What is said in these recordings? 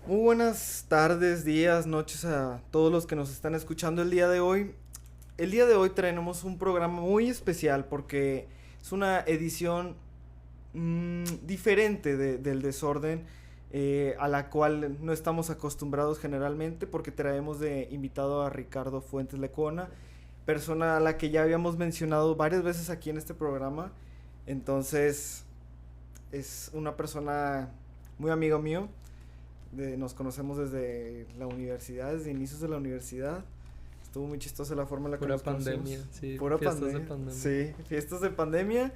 Muy buenas tardes, días, noches a todos los que nos están escuchando el día de hoy. El día de hoy tenemos un programa muy especial porque es una edición diferente del desorden, a la cual no estamos acostumbrados generalmente, porque traemos de invitado a Ricardo Fuentes Lecona, persona a la que ya habíamos mencionado varias veces aquí en este programa. Entonces es una persona muy amigo mío. Nos conocemos desde la universidad, desde inicios de la universidad. Estuvo muy chistosa la forma en la que Pura nos pandemia, conocimos. sí, Pura fiestas de pandemia. pandemia. Sí, fiestas de pandemia.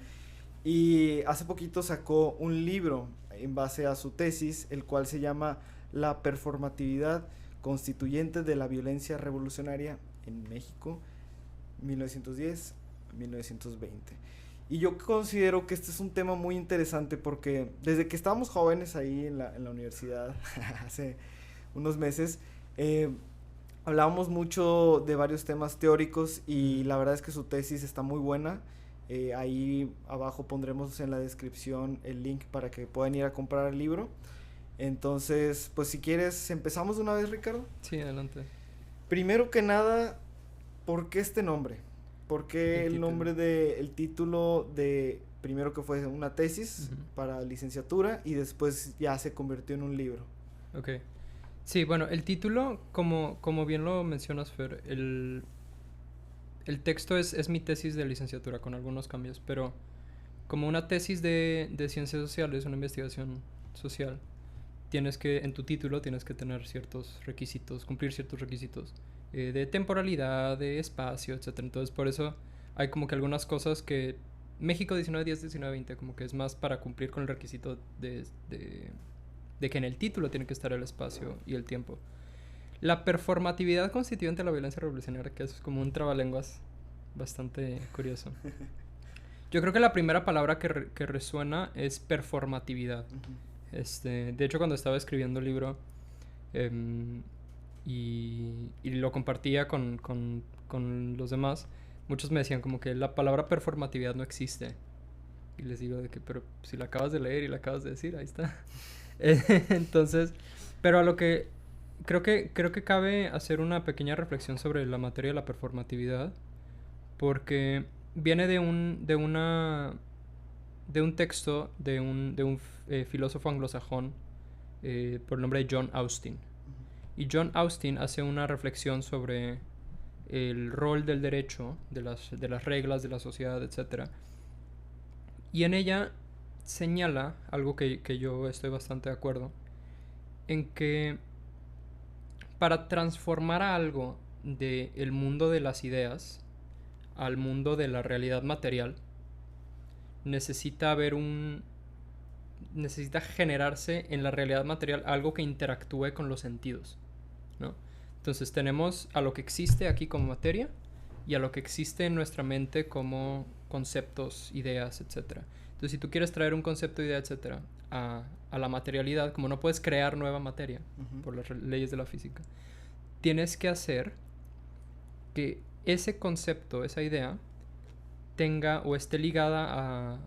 Y hace poquito sacó un libro en base a su tesis, el cual se llama La performatividad constituyente de la violencia revolucionaria en México, 1910-1920. Y yo considero que este es un tema muy interesante porque desde que estábamos jóvenes ahí en la universidad, hace unos meses, eh, hablábamos mucho de varios temas teóricos y Ujú. la verdad es que su tesis está muy buena. Ahí abajo pondremos en la descripción el link para que puedan ir a comprar el libro. Entonces, pues si quieres, empezamos de una vez, Ricardo. Sí, adelante. Primero que nada, ¿por qué este nombre? ¿Por El qué el título. nombre del título de, primero que fue una tesis Ujú. para licenciatura y después ya se convirtió en un libro? Ok. Sí, bueno, el título, como bien lo mencionas, Fer, el texto es mi tesis de licenciatura con algunos cambios, pero como una tesis de ciencias sociales, una investigación social, tienes que, en tu título tienes que tener ciertos requisitos, cumplir ciertos requisitos de temporalidad, de espacio, etcétera. Entonces, por eso hay como que algunas cosas que México 1910, 1920, como que es más para cumplir con el requisito de que en el título tiene que estar el espacio y el tiempo. La performatividad constituyente de la violencia revolucionaria, que es como un trabalenguas bastante curioso. Yo creo que la primera palabra que resuena es performatividad. Ujú. De hecho, cuando estaba escribiendo el libro em, y lo compartía con los demás, muchos me decían como que la palabra performatividad no existe. Y les digo de que, pero si la acabas de leer y la acabas de decir, ahí está. Entonces, pero a lo que creo que cabe hacer una pequeña reflexión sobre la materia de la performatividad, porque viene de un texto de un filósofo anglosajón por el nombre de John Austin. Y John Austin hace una reflexión sobre el rol del derecho, de las reglas de la sociedad, etcétera. Y en ella señala algo que yo estoy bastante de acuerdo, en que para transformar a algo del mundo de las ideas al mundo de la realidad material, necesita haber necesita generarse en la realidad material algo que interactúe con los sentidos, ¿no? Entonces tenemos a lo que existe aquí como materia y a lo que existe en nuestra mente como conceptos, ideas, etcétera. Entonces, si tú quieres traer un concepto, idea, etcétera, a la materialidad, como no puedes crear nueva materia Ujú. por las leyes de la física, tienes que hacer que ese concepto, esa idea, tenga o esté ligada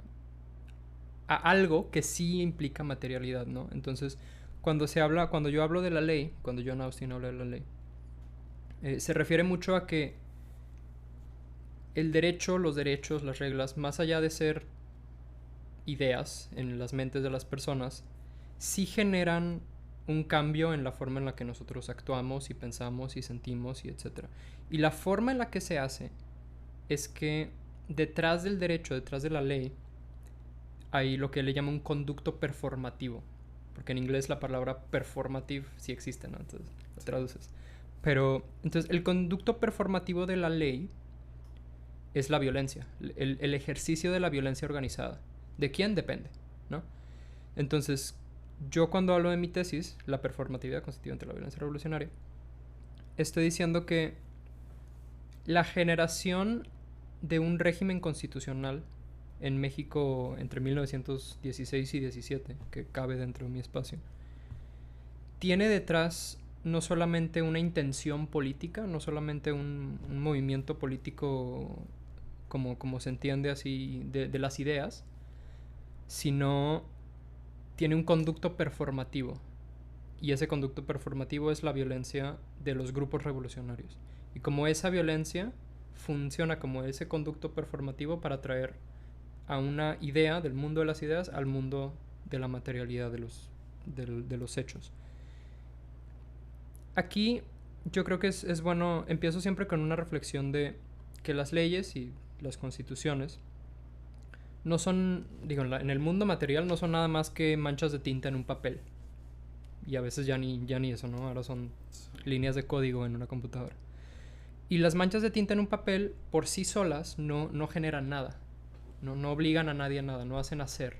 a algo que sí implica materialidad, ¿no? Entonces, cuando yo hablo de la ley, cuando John Austin habla de la ley, se refiere mucho a que el derecho, los derechos, las reglas, más allá de ser ideas en las mentes de las personas, sí generan un cambio en la forma en la que nosotros actuamos y pensamos y sentimos y etcétera. Y la forma en la que se hace es que detrás del derecho, detrás de la ley, hay lo que le llama un conducto performativo. Porque en inglés la palabra performative sí existe, ¿no? Entonces lo Sí. traduces. Pero, entonces, el conducto performativo de la ley es la violencia, el ejercicio de la violencia organizada. ¿De quién depende? ¿No? Entonces, yo cuando hablo de mi tesis, la performatividad constituyente de la violencia revolucionaria, estoy diciendo que la generación de un régimen constitucional en México entre 1916 y 17, que cabe dentro de mi espacio, tiene detrás no solamente una intención política, no solamente un movimiento político como se entiende así de las ideas, sino tiene un conducto performativo. y ese conducto performativo es la violencia de los grupos revolucionarios. Y como esa violencia funciona como ese conducto performativo para traer a una idea del mundo de las ideas al mundo de la materialidad de los hechos. Aquí yo creo que es bueno, empiezo siempre con una reflexión de que las leyes y las constituciones no son, digo, en el mundo material no son nada más que manchas de tinta en un papel. Y a veces ya ni eso, ¿no? Ahora son líneas de código en una computadora. Y las manchas de tinta en un papel por sí solas no generan nada. No obligan a nadie a nada, no hacen hacer.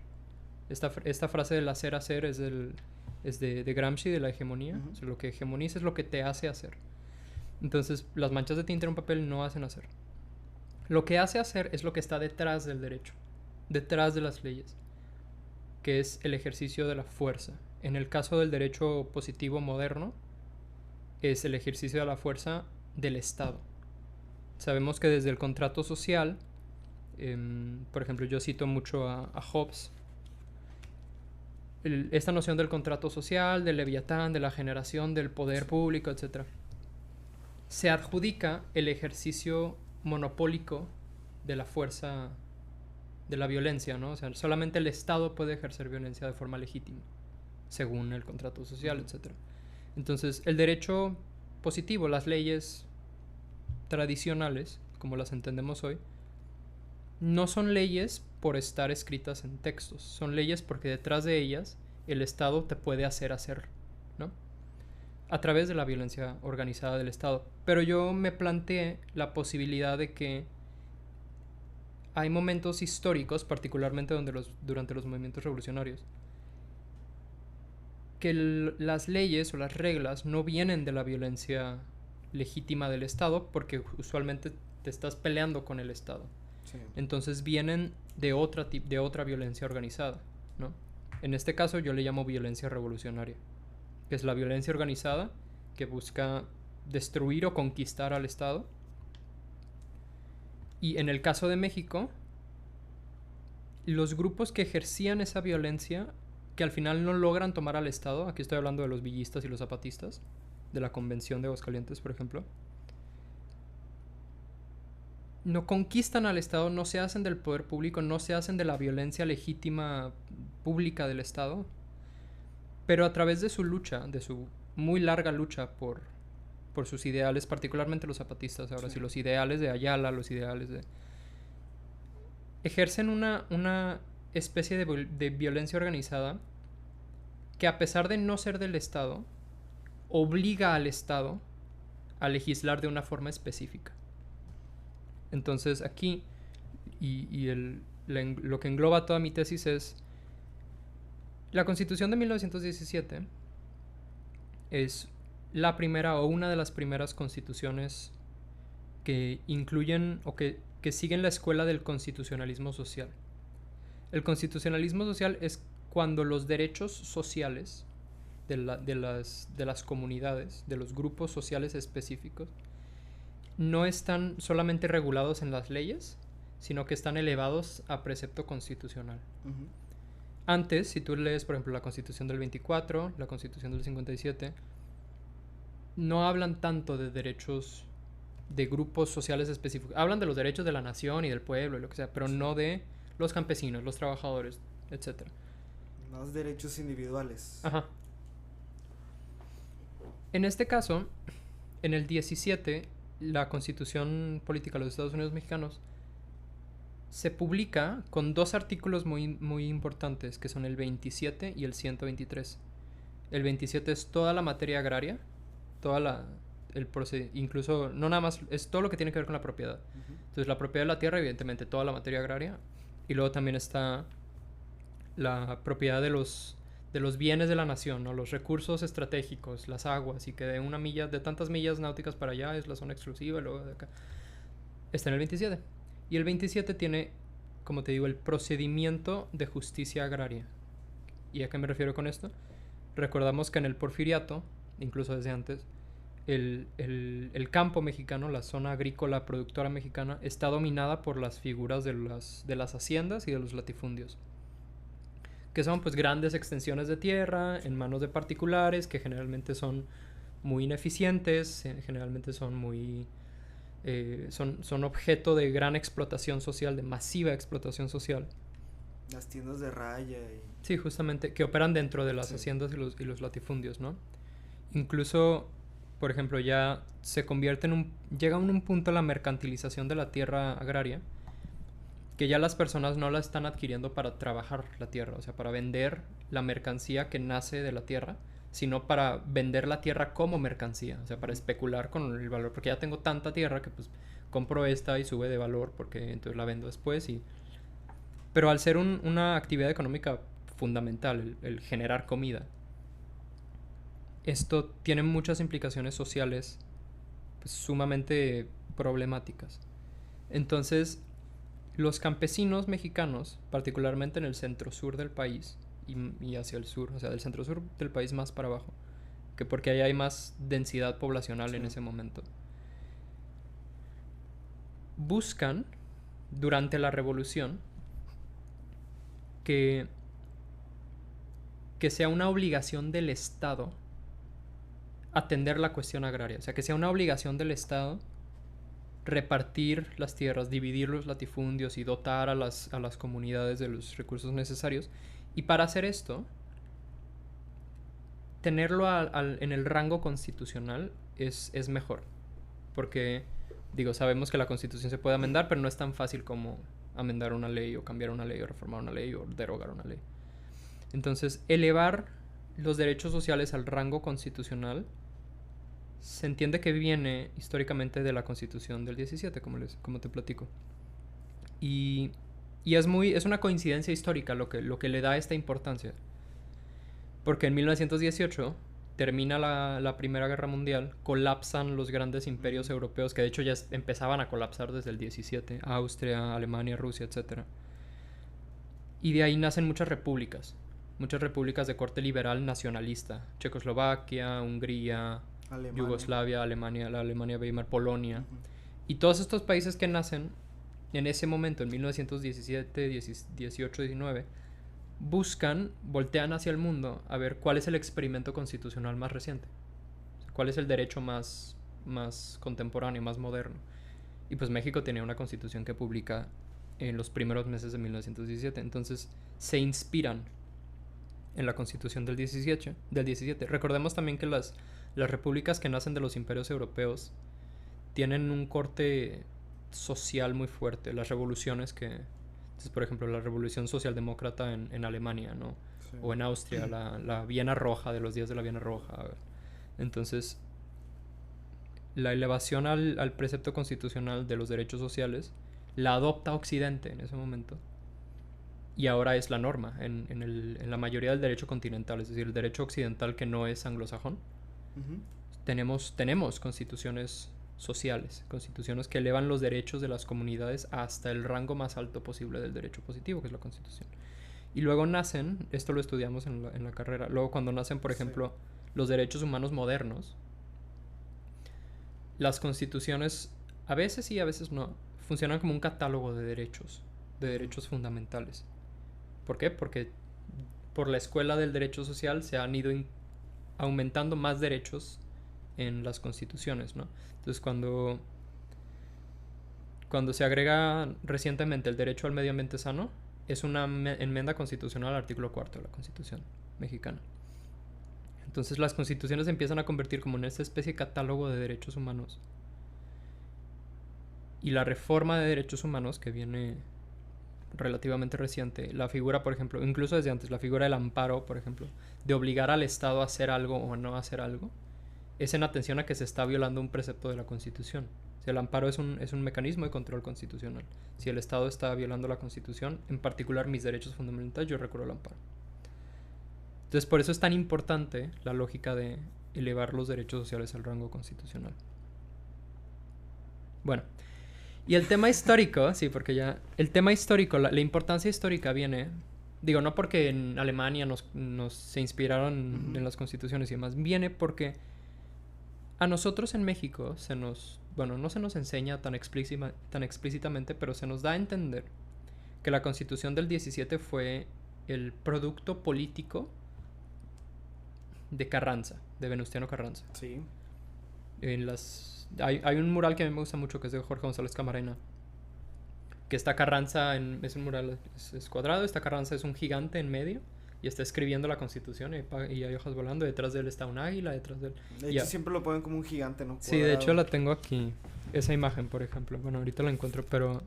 Esta frase del hacer es de Gramsci, de la hegemonía. Uh-huh. O sea, lo que hegemoniza es lo que te hace hacer. Entonces, las manchas de tinta en un papel no hacen hacer. Lo que hace hacer es lo que está detrás del derecho, detrás de las leyes, que es el ejercicio de la fuerza. En el caso del derecho positivo moderno, es el ejercicio de la fuerza del Estado. Sabemos que desde el contrato social, por ejemplo, yo cito mucho a Hobbes, esta noción del contrato social, del leviatán, de la generación del poder público, etc. Se adjudica el ejercicio monopólico de la fuerza, de la violencia, ¿no? O sea, solamente el Estado puede ejercer violencia de forma legítima, según el contrato social, etc. Entonces, el derecho positivo, las leyes tradicionales, como las entendemos hoy, no son leyes por estar escritas en textos, son leyes porque detrás de ellas el Estado te puede hacer, ¿no? A través de la violencia organizada del Estado. Pero yo me planteé la posibilidad de que hay momentos históricos, particularmente durante los movimientos revolucionarios, que las leyes o las reglas no vienen de la violencia legítima del Estado, porque usualmente te estás peleando con el Estado. Sí. Entonces vienen de otra violencia organizada, ¿no? En este caso yo le llamo violencia revolucionaria, que es la violencia organizada que busca destruir o conquistar al Estado. Y en el caso de México, los grupos que ejercían esa violencia, que al final no logran tomar al Estado, aquí estoy hablando de los villistas y los zapatistas, de la Convención de Aguascalientes, por ejemplo, no conquistan al Estado, no se hacen del poder público, no se hacen de la violencia legítima pública del Estado, pero a través de su lucha, de su muy larga lucha por sus ideales, particularmente los zapatistas, ahora sí, los ideales de Ayala, los ideales de... ejercen una especie de violencia organizada que, a pesar de no ser del Estado, obliga al Estado a legislar de una forma específica. Entonces aquí, lo que engloba toda mi tesis es la Constitución de 1917 es la primera o una de las primeras constituciones que incluyen o que siguen la escuela del constitucionalismo social. El constitucionalismo social es cuando los derechos sociales de las comunidades, de los grupos sociales específicos, no están solamente regulados en las leyes, sino que están elevados a precepto constitucional. Uh-huh. Antes, si tú lees, por ejemplo, la Constitución del 24, la Constitución del 57, no hablan tanto de derechos de grupos sociales específicos. Hablan de los derechos de la nación y del pueblo y lo que sea, pero no de los campesinos, los trabajadores, etc. Más derechos individuales. Ajá. En este caso, en el 17, la Constitución Política de los Estados Unidos Mexicanos se publica con dos artículos muy, muy importantes, que son el 27 y el 123. El 27 es toda la materia agraria, incluso, no nada más, es todo lo que tiene que ver con la propiedad. Uh-huh. Entonces, la propiedad de la tierra, evidentemente, toda la materia agraria. Y luego también está la propiedad de los bienes de la nación, ¿no? Los recursos estratégicos, las aguas, y que de tantas millas náuticas para allá es la zona exclusiva, y luego de acá. Está en el 27. Y el 27 tiene, como te digo, el procedimiento de justicia agraria. ¿Y a qué me refiero con esto? Recordamos que en el Porfiriato, incluso desde antes, el campo mexicano, la zona agrícola productora mexicana, está dominada por las figuras de las haciendas y de los latifundios. que son pues grandes extensiones de tierra en manos de particulares que generalmente son muy ineficientes, generalmente son muy... son objeto de gran explotación social, de masiva explotación social. Las tiendas de raya y... Sí, justamente, que operan dentro de las Sí. haciendas y los latifundios, ¿no? Incluso, por ejemplo, ya se convierte en un... Llega a un punto la mercantilización de la tierra agraria, que ya las personas no la están adquiriendo para trabajar la tierra, o sea, para vender la mercancía que nace de la tierra, sino para vender la tierra como mercancía, o sea, para especular con el valor, porque ya tengo tanta tierra que pues compro esta y sube de valor porque entonces la vendo después y... Pero al ser una actividad económica fundamental, el generar comida, esto tiene muchas implicaciones sociales pues, sumamente problemáticas. Entonces, los campesinos mexicanos, particularmente en el centro-sur del país y hacia el sur, o sea, del centro-sur del país más para abajo, que porque ahí hay más densidad poblacional en ese momento, buscan durante la revolución que sea una obligación del Estado atender la cuestión agraria, o sea, que sea una obligación del Estado repartir las tierras, dividir los latifundios y dotar a las comunidades de los recursos necesarios. Y para hacer esto, tenerlo en el rango constitucional es mejor. Porque, digo, sabemos que la Constitución se puede amendar, pero no es tan fácil como amendar una ley o cambiar una ley o reformar una ley o derogar una ley. Entonces, elevar los derechos sociales al rango constitucional se entiende que viene históricamente de la Constitución del 17, como te platico. Y es una coincidencia histórica lo que le da esta importancia. Porque en 1918 termina la Primera Guerra Mundial, colapsan los grandes imperios europeos, que de hecho ya empezaban a colapsar desde el 17, Austria, Alemania, Rusia, etc. Y de ahí nacen muchas repúblicas de corte liberal nacionalista, Checoslovaquia, Hungría, Alemania. Yugoslavia, Alemania, la Alemania Weimar, Polonia. Y todos estos países que nacen en ese momento, en 1917, 18, 19, voltean hacia el mundo a ver cuál es el experimento constitucional más reciente, cuál es el derecho más contemporáneo, más moderno. Y pues México tenía una constitución que publica en los primeros meses de 1917, entonces se inspiran en la constitución del 17. Recordemos también que las repúblicas que nacen de los imperios europeos tienen un corte social muy fuerte. Las revoluciones entonces, por ejemplo, la revolución socialdemócrata en Alemania, ¿no? Sí. O en Austria, la Viena Roja, de los días de la Viena Roja. Entonces, la elevación al precepto constitucional de los derechos sociales la adopta Occidente en ese momento. Y ahora es la norma en la mayoría del derecho continental, es decir, el derecho occidental que no es anglosajón. Tenemos constituciones sociales, constituciones que elevan los derechos de las comunidades hasta el rango más alto posible del derecho positivo, que es la Constitución. Y luego nacen, esto lo estudiamos en la carrera, luego cuando nacen, por ejemplo, los derechos humanos modernos, las constituciones, a veces sí, a veces no, funcionan como un catálogo de derechos fundamentales. ¿Por qué? Porque por la escuela del derecho social se han ido aumentando más derechos en las constituciones, ¿no? Entonces, cuando se agrega recientemente el derecho al medio ambiente sano, es una enmienda constitucional al artículo 4 de la Constitución mexicana. Entonces, las constituciones se empiezan a convertir como en esta especie de catálogo de derechos humanos. Y la reforma de derechos humanos, que viene relativamente reciente, la figura, por ejemplo, incluso desde antes, la figura del amparo, por ejemplo, de obligar al Estado a hacer algo o no hacer algo, es en atención a que se está violando un precepto de la Constitución. O sea, el amparo es un mecanismo de control constitucional. Si el Estado está violando la Constitución, en particular mis derechos fundamentales, yo recurro al amparo. Entonces, por eso es tan importante la lógica de elevar los derechos sociales al rango constitucional. Bueno, y el tema histórico, sí, porque ya... El tema histórico, la importancia histórica viene... Digo, no porque en Alemania se inspiraron en las constituciones y demás. Viene porque a nosotros en México no se nos enseña tan explícitamente, pero se nos da a entender que la Constitución del 17 fue el producto político de Carranza, de Venustiano Carranza. Sí. Hay un mural que a mí me gusta mucho que es de Jorge González Camarena, que está Carranza, es un mural, es cuadrado, está Carranza, es un gigante en medio, y está escribiendo la Constitución, y hay hojas volando, detrás de él está un águila, detrás de él... De hecho, siempre lo ponen como un gigante, ¿no? Sí, de hecho la tengo aquí, esa imagen, por ejemplo. Bueno, ahorita la encuentro, pero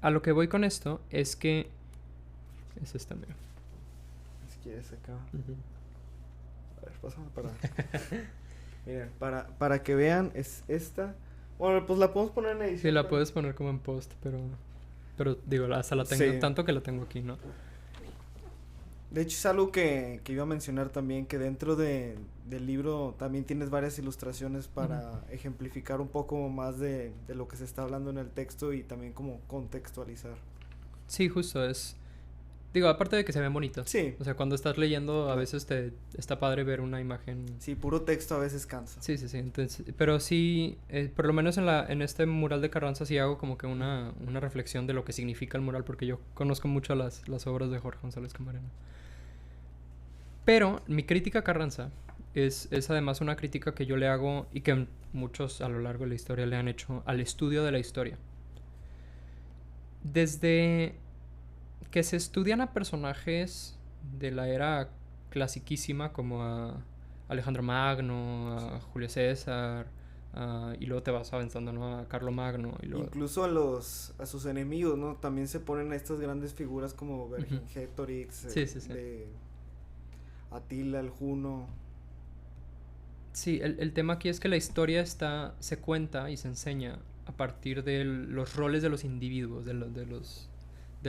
a lo que voy con esto es que... Es esta, mira. Si quieres acá. A ver, pásame para... Miren, para que vean, es esta. Bueno, pues la podemos poner en edición. Sí, la puedes poner como en post, pero digo, hasta la tengo, Sí. tanto que la tengo aquí, ¿no? De hecho, es algo que iba a mencionar también, que dentro del libro también tienes varias ilustraciones para ejemplificar un poco más de lo que se está hablando en el texto y también como contextualizar. Sí, justo, digo, aparte de que se ven bonitos. Sí. O sea, cuando estás leyendo, a veces está padre ver una imagen. Sí, puro texto a veces cansa. Sí, entonces, pero sí, por lo menos en este mural de Carranza sí hago como que una reflexión de lo que significa el mural, porque yo conozco mucho las obras de Jorge González Camarena. Pero mi crítica a Carranza es además una crítica que yo le hago y que muchos a lo largo de la historia le han hecho al estudio de la historia. Desde que se estudian a personajes de la era clasiquísima como a Alejandro Magno, a Julio César, y luego te vas avanzando, ¿no? A Carlo Magno. Y luego... Incluso a sus enemigos, ¿no? También se ponen estas grandes figuras como Vercingetorix, Sí. de Atila el Juno. Sí, el tema aquí es que la historia se cuenta y se enseña a partir de los roles de los individuos, de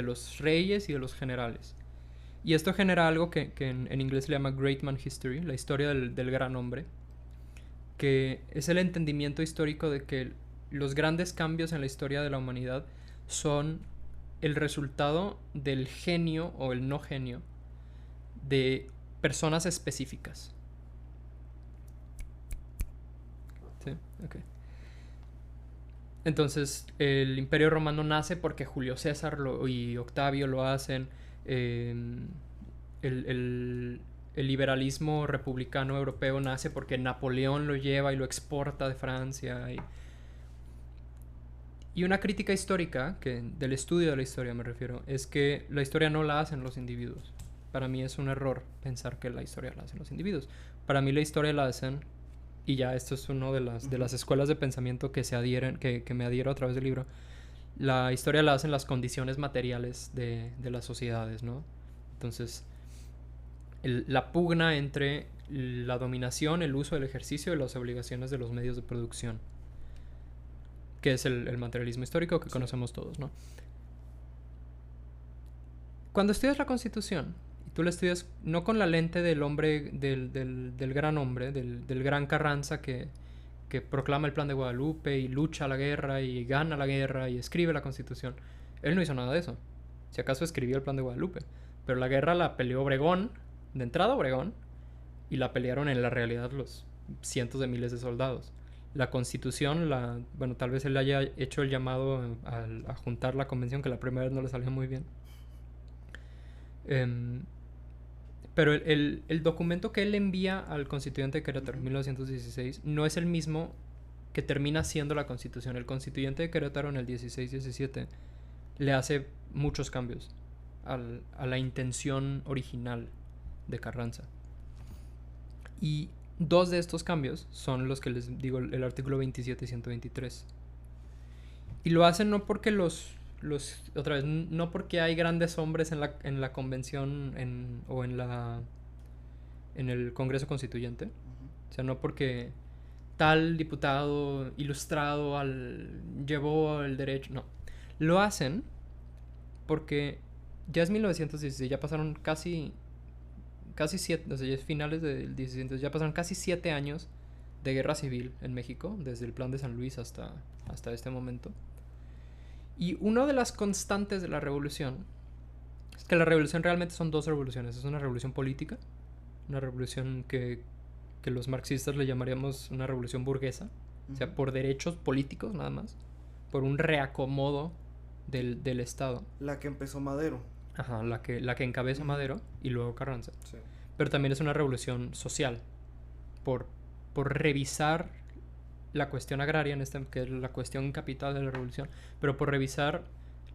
los reyes y de los generales. Y esto genera algo que en inglés se llama Great Man History, la historia del gran hombre, que es el entendimiento histórico de que los grandes cambios en la historia de la humanidad son el resultado del genio o el no genio de personas específicas. ¿Sí? Ok. Entonces, el Imperio Romano nace porque Julio César y Octavio lo hacen. El liberalismo republicano europeo nace porque Napoleón lo lleva y lo exporta de Francia. Y una crítica histórica, del estudio de la historia me refiero, es que la historia no la hacen los individuos. Para mí es un error pensar que la historia la hacen los individuos. Para mí la historia la hacen, y ya esto es una de las escuelas de pensamiento que me adhiero a través del libro. La historia la hacen las condiciones materiales de las sociedades, ¿no? Entonces, la pugna entre la dominación, el uso, el ejercicio y las obligaciones de los medios de producción, que es el materialismo histórico que conocemos todos, ¿no? Cuando estudias la Constitución, y tú la estudias no con la lente del hombre, del gran hombre, del gran Carranza que proclama el Plan de Guadalupe y lucha la guerra y gana la guerra y escribe la Constitución. Él no hizo nada de eso. Si acaso escribió el Plan de Guadalupe. Pero la guerra la peleó Obregón, de entrada Obregón, y la pelearon en la realidad los cientos de miles de soldados. La Constitución, bueno, tal vez él haya hecho el llamado a juntar la convención, que la primera vez no le salió muy bien. Pero el documento que él envía al constituyente de Querétaro en 1916 no es el mismo que termina siendo la Constitución. El constituyente de Querétaro en el 16-17 le hace muchos cambios a la intención original de Carranza. Y dos de estos cambios son los que les digo, el artículo 27 y 123. Y lo hacen no porque otra vez, no porque hay grandes hombres en la convención o en el Congreso Constituyente. O sea, no porque tal diputado ilustrado llevó el derecho. No. Lo hacen porque ya es 1916, ya pasaron casi 7, o sea, ya es finales del 1600, ya pasaron casi 7 años de guerra civil en México, desde el Plan de San Luis hasta este momento. Y una de las constantes de la revolución es que la revolución realmente son dos revoluciones. Es una revolución política, una revolución que los marxistas le llamaríamos una revolución burguesa, o sea, por derechos políticos nada más, por un reacomodo del Estado. La que empezó Madero. Ajá, la que encabeza Madero y luego Carranza. Sí. Pero también es una revolución social por, por revisar la cuestión agraria, que es la cuestión capital de la revolución, pero por revisar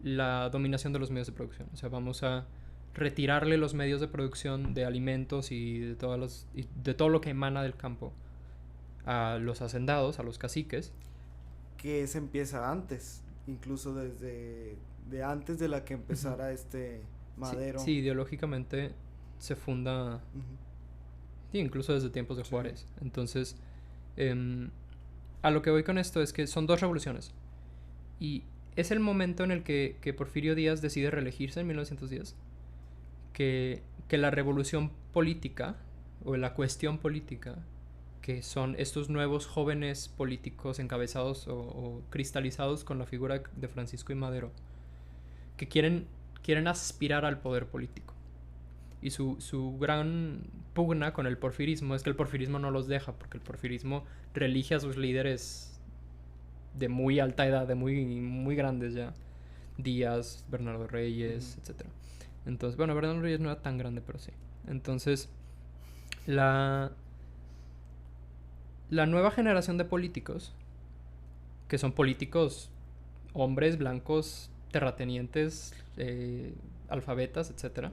la dominación de los medios de producción. O sea, vamos a retirarle los medios de producción de alimentos y de todo lo que emana del campo a los hacendados, a los caciques. Que se empieza antes, incluso desde de antes de la que empezara Madero. Sí, ideológicamente se funda, sí, incluso desde tiempos de Juárez. Entonces, a lo que voy con esto es que son dos revoluciones. Y es el momento en el que Porfirio Díaz decide reelegirse en 1910. Que la revolución política, o la cuestión política, que son estos nuevos jóvenes políticos encabezados o cristalizados con la figura de Francisco y Madero, que quieren aspirar al poder político. Y su gran pugna con el porfirismo es que el porfirismo no los deja, porque el porfirismo reelige a sus líderes de muy alta edad, de muy, muy grandes ya. Díaz, Bernardo Reyes, etc. Entonces, bueno, Bernardo Reyes no era tan grande, pero sí. Entonces, la nueva generación de políticos, que son políticos hombres blancos, terratenientes, alfabetas, etc.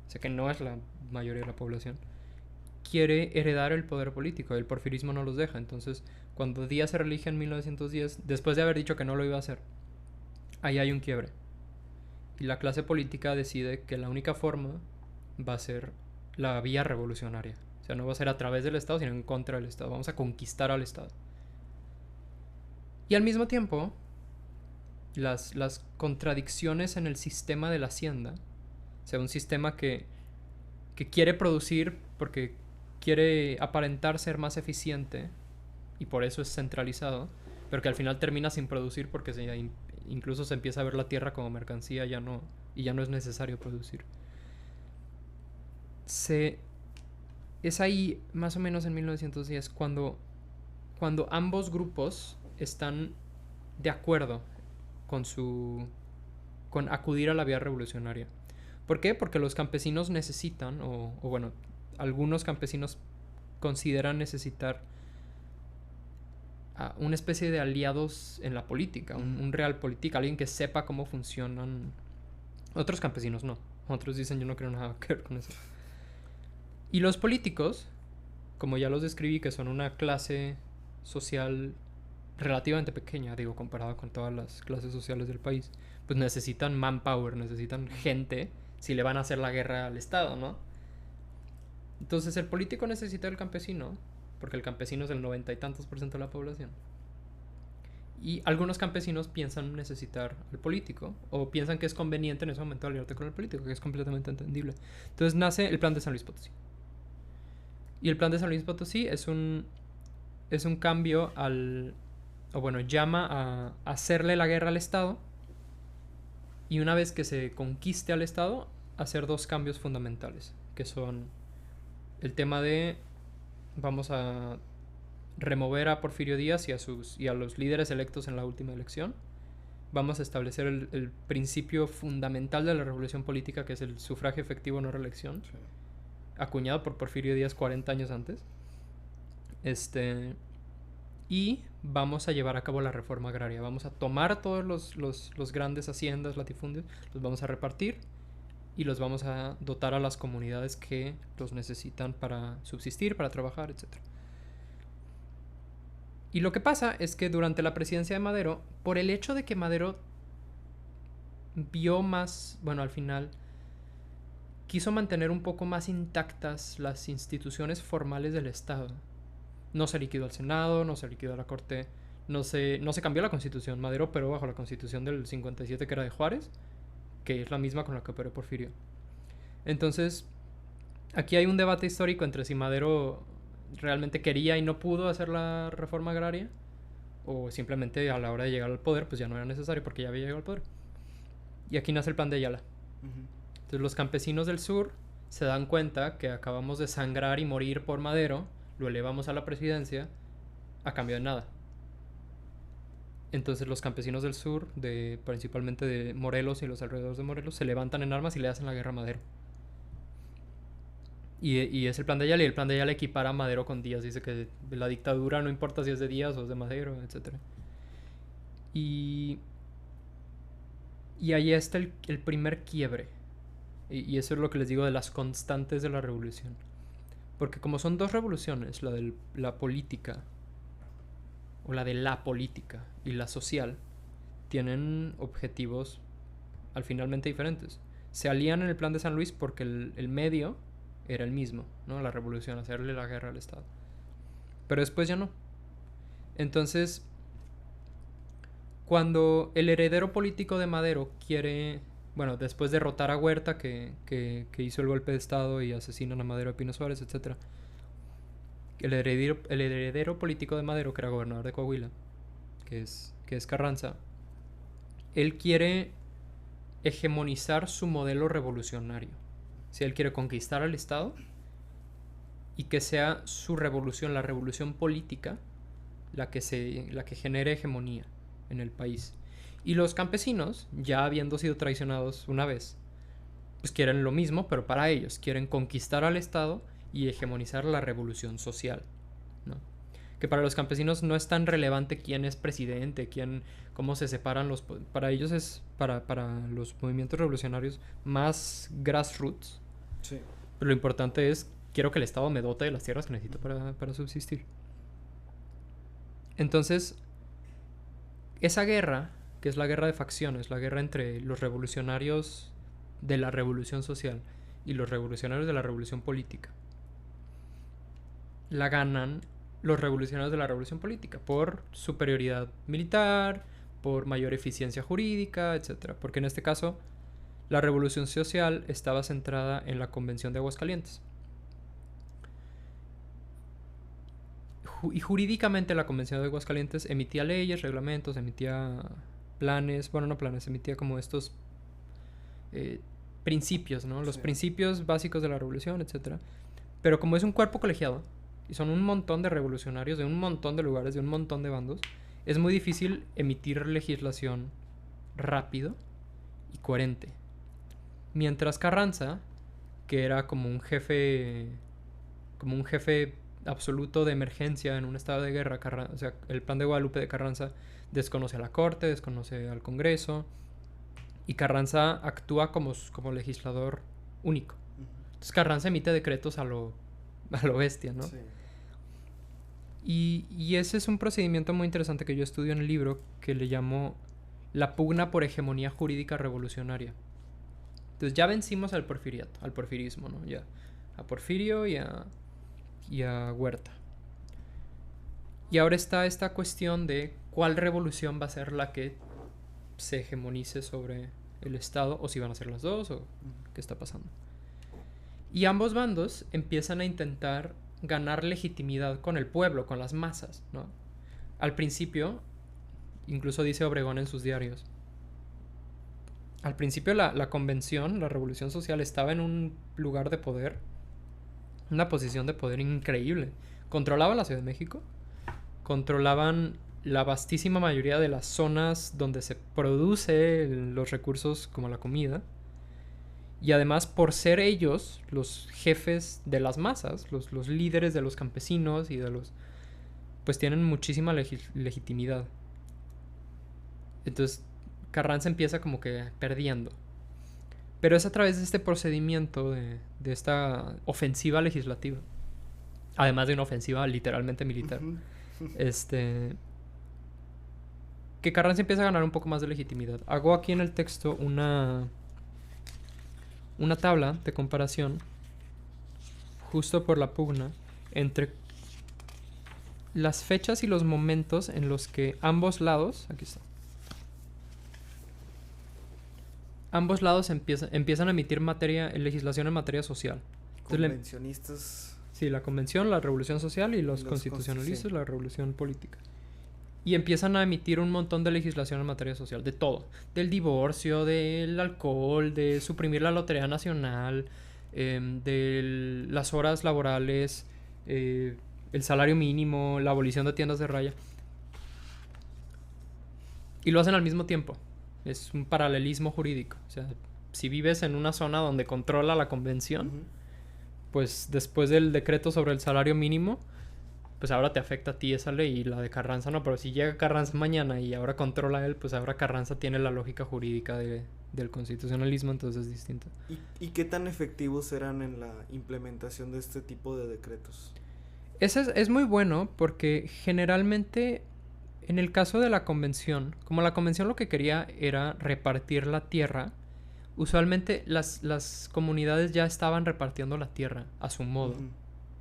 O sea que no es la mayoría de la población, quiere heredar el poder político. El porfirismo no los deja. Entonces, cuando Díaz se reelige en 1910, después de haber dicho que no lo iba a hacer, ahí hay un quiebre. Y la clase política decide que la única forma va a ser la vía revolucionaria. O sea, no va a ser a través del Estado, sino en contra del Estado. Vamos a conquistar al Estado. Y al mismo tiempo, las contradicciones en el sistema de la hacienda, o sea, un sistema que quiere producir porque quiere aparentar ser más eficiente y por eso es centralizado, pero que al final termina sin producir porque incluso se empieza a ver la tierra como mercancía y ya no es necesario producir. Es ahí, más o menos en 1910, cuando ambos grupos están de acuerdo con acudir a la vía revolucionaria. ¿Por qué? Porque los campesinos necesitan, o bueno, algunos campesinos consideran necesitar una especie de aliados en la política, un real político, alguien que sepa cómo funcionan. Otros campesinos no. Otros dicen, yo no quiero nada que ver con eso. Y los políticos, como ya los describí, que son una clase social relativamente pequeña, digo, comparado con todas las clases sociales del país, pues necesitan manpower, necesitan gente si le van a hacer la guerra al Estado, ¿no? Entonces el político necesita del campesino, porque el campesino es el 90 y tantos % de la población. Y algunos campesinos piensan necesitar al político, o piensan que es conveniente en ese momento aliarte con el político, que es completamente entendible. Entonces nace el Plan de San Luis Potosí. Y el Plan de San Luis Potosí es un cambio llama a hacerle la guerra al Estado, y una vez que se conquiste al Estado, hacer dos cambios fundamentales, que son el tema de vamos a remover a Porfirio Díaz y a los líderes electos en la última elección. Vamos a establecer el principio fundamental de la revolución política, que es el sufragio efectivo no reelección, acuñado por Porfirio Díaz 40 años antes. Y vamos a llevar a cabo la reforma agraria. Vamos a tomar todos los grandes haciendas, latifundios, los vamos a repartir y los vamos a dotar a las comunidades que los necesitan para subsistir, para trabajar, etc. Y lo que pasa es que durante la presidencia de Madero, por el hecho de que Madero vio más, al final quiso mantener un poco más intactas las instituciones formales del Estado. No se liquidó el Senado, no se liquidó la Corte, no se cambió la Constitución. Madero operó bajo la Constitución del 57, que era de Juárez, que es la misma con la que operó Porfirio. Entonces, aquí hay un debate histórico entre si Madero realmente quería y no pudo hacer la reforma agraria, o simplemente a la hora de llegar al poder, pues ya no era necesario porque ya había llegado al poder. Y aquí nace el Plan de Ayala. Entonces los campesinos del sur se dan cuenta que acabamos de sangrar y morir por Madero, lo elevamos a la presidencia a cambio de nada. Entonces los campesinos del sur, principalmente de Morelos y los alrededores de Morelos, se levantan en armas y le hacen la guerra a Madero. Y es el plan de Ayala, y el plan de Ayala equipara a Madero con Díaz. Dice que la dictadura no importa si es de Díaz o es de Madero, etc. Y ahí está el primer quiebre. Y eso es lo que les digo de las constantes de la revolución. Porque como son dos revoluciones, la de la política, o la de la política y la social, tienen objetivos al finalmente diferentes. Se alían en el plan de San Luis porque el medio era el mismo, ¿no? La revolución, hacerle la guerra al Estado. Pero después ya no. Entonces, cuando el heredero político de Madero quiere, bueno, después de derrotar a Huerta, que hizo el golpe de Estado y asesinan a Madero, a Pino Suárez, etc., el heredero político de Madero, que era gobernador de Coahuila, que es Carranza, él quiere hegemonizar su modelo revolucionario. Si él quiere conquistar al Estado y que sea su revolución, la revolución política, la que genere hegemonía en el país. Y los campesinos, ya habiendo sido traicionados una vez, pues quieren lo mismo, pero para ellos. Quieren conquistar al Estado y hegemonizar la revolución social, ¿no? Que para los campesinos no es tan relevante quién es presidente, cómo se separan los... Para ellos es, para los movimientos revolucionarios, más grassroots. Sí. Pero lo importante es, quiero que el Estado me dote de las tierras que necesito para subsistir. Entonces, esa guerra, que es la guerra de facciones, la guerra entre los revolucionarios de la revolución social y los revolucionarios de la revolución política, la ganan los revolucionarios de la revolución política por superioridad militar, por mayor eficiencia jurídica, etc. Porque en este caso, la revolución social estaba centrada en la Convención de Aguascalientes. Y jurídicamente la Convención de Aguascalientes emitía leyes, reglamentos, emitía planes, bueno, no planes, emitía como estos principios, ¿no? Los principios básicos de la revolución, etc. Pero como es un cuerpo colegiado, y son un montón de revolucionarios de un montón de lugares, de un montón de bandos, es muy difícil emitir legislación rápido y coherente. Mientras Carranza, que era como un jefe absoluto de emergencia en un estado de guerra, o sea, el plan de Guadalupe de Carranza desconoce a la corte, desconoce al Congreso, y Carranza actúa como legislador único. Entonces Carranza emite decretos a lo bestia, ¿no? Sí. Y ese es un procedimiento muy interesante que yo estudio en el libro, que le llamo la pugna por hegemonía jurídica revolucionaria. Entonces ya vencimos al porfirismo, ¿no? Ya a Porfirio y a Huerta. Y ahora está esta cuestión de cuál revolución va a ser la que se hegemonice sobre el Estado, o si van a ser las dos, o qué está pasando. Y ambos bandos empiezan a intentar ganar legitimidad con el pueblo, con las masas, ¿no? Al principio, incluso dice Obregón en sus diarios, al principio la convención, la revolución social, estaba en un lugar de poder, una posición de poder increíble. Controlaba la Ciudad de México, controlaban la vastísima mayoría de las zonas donde se produce los recursos como la comida. Y además, por ser ellos los jefes de las masas, los líderes de los campesinos y de los... pues tienen muchísima legitimidad. Entonces, Carranza empieza como que perdiendo. Pero es a través de este procedimiento, de esta ofensiva legislativa, además de una ofensiva literalmente militar, que Carranza empieza a ganar un poco más de legitimidad. Hago aquí en el texto una tabla de comparación justo por la pugna entre las fechas y los momentos en los que ambos lados, aquí está, ambos lados empiezan a emitir legislación en materia social. Convencionistas. Sí, la convención, la revolución social, y los constitucionalistas, la revolución política. Y empiezan a emitir un montón de legislación en materia social, de todo. Del divorcio, del alcohol, de suprimir la Lotería Nacional, de las horas laborales, el salario mínimo, la abolición de tiendas de raya. Y lo hacen al mismo tiempo. Es un paralelismo jurídico. O sea, si vives en una zona donde controla la convención, pues después del decreto sobre el salario mínimo, pues ahora te afecta a ti esa ley y la de Carranza no. Pero si llega Carranza mañana y ahora controla él, pues ahora Carranza tiene la lógica jurídica del constitucionalismo, entonces es distinto. ¿Y qué tan efectivos serán en la implementación de este tipo de decretos? Ese es muy bueno porque generalmente en el caso de la convención, como la convención lo que quería era repartir la tierra, usualmente las comunidades ya estaban repartiendo la tierra a su modo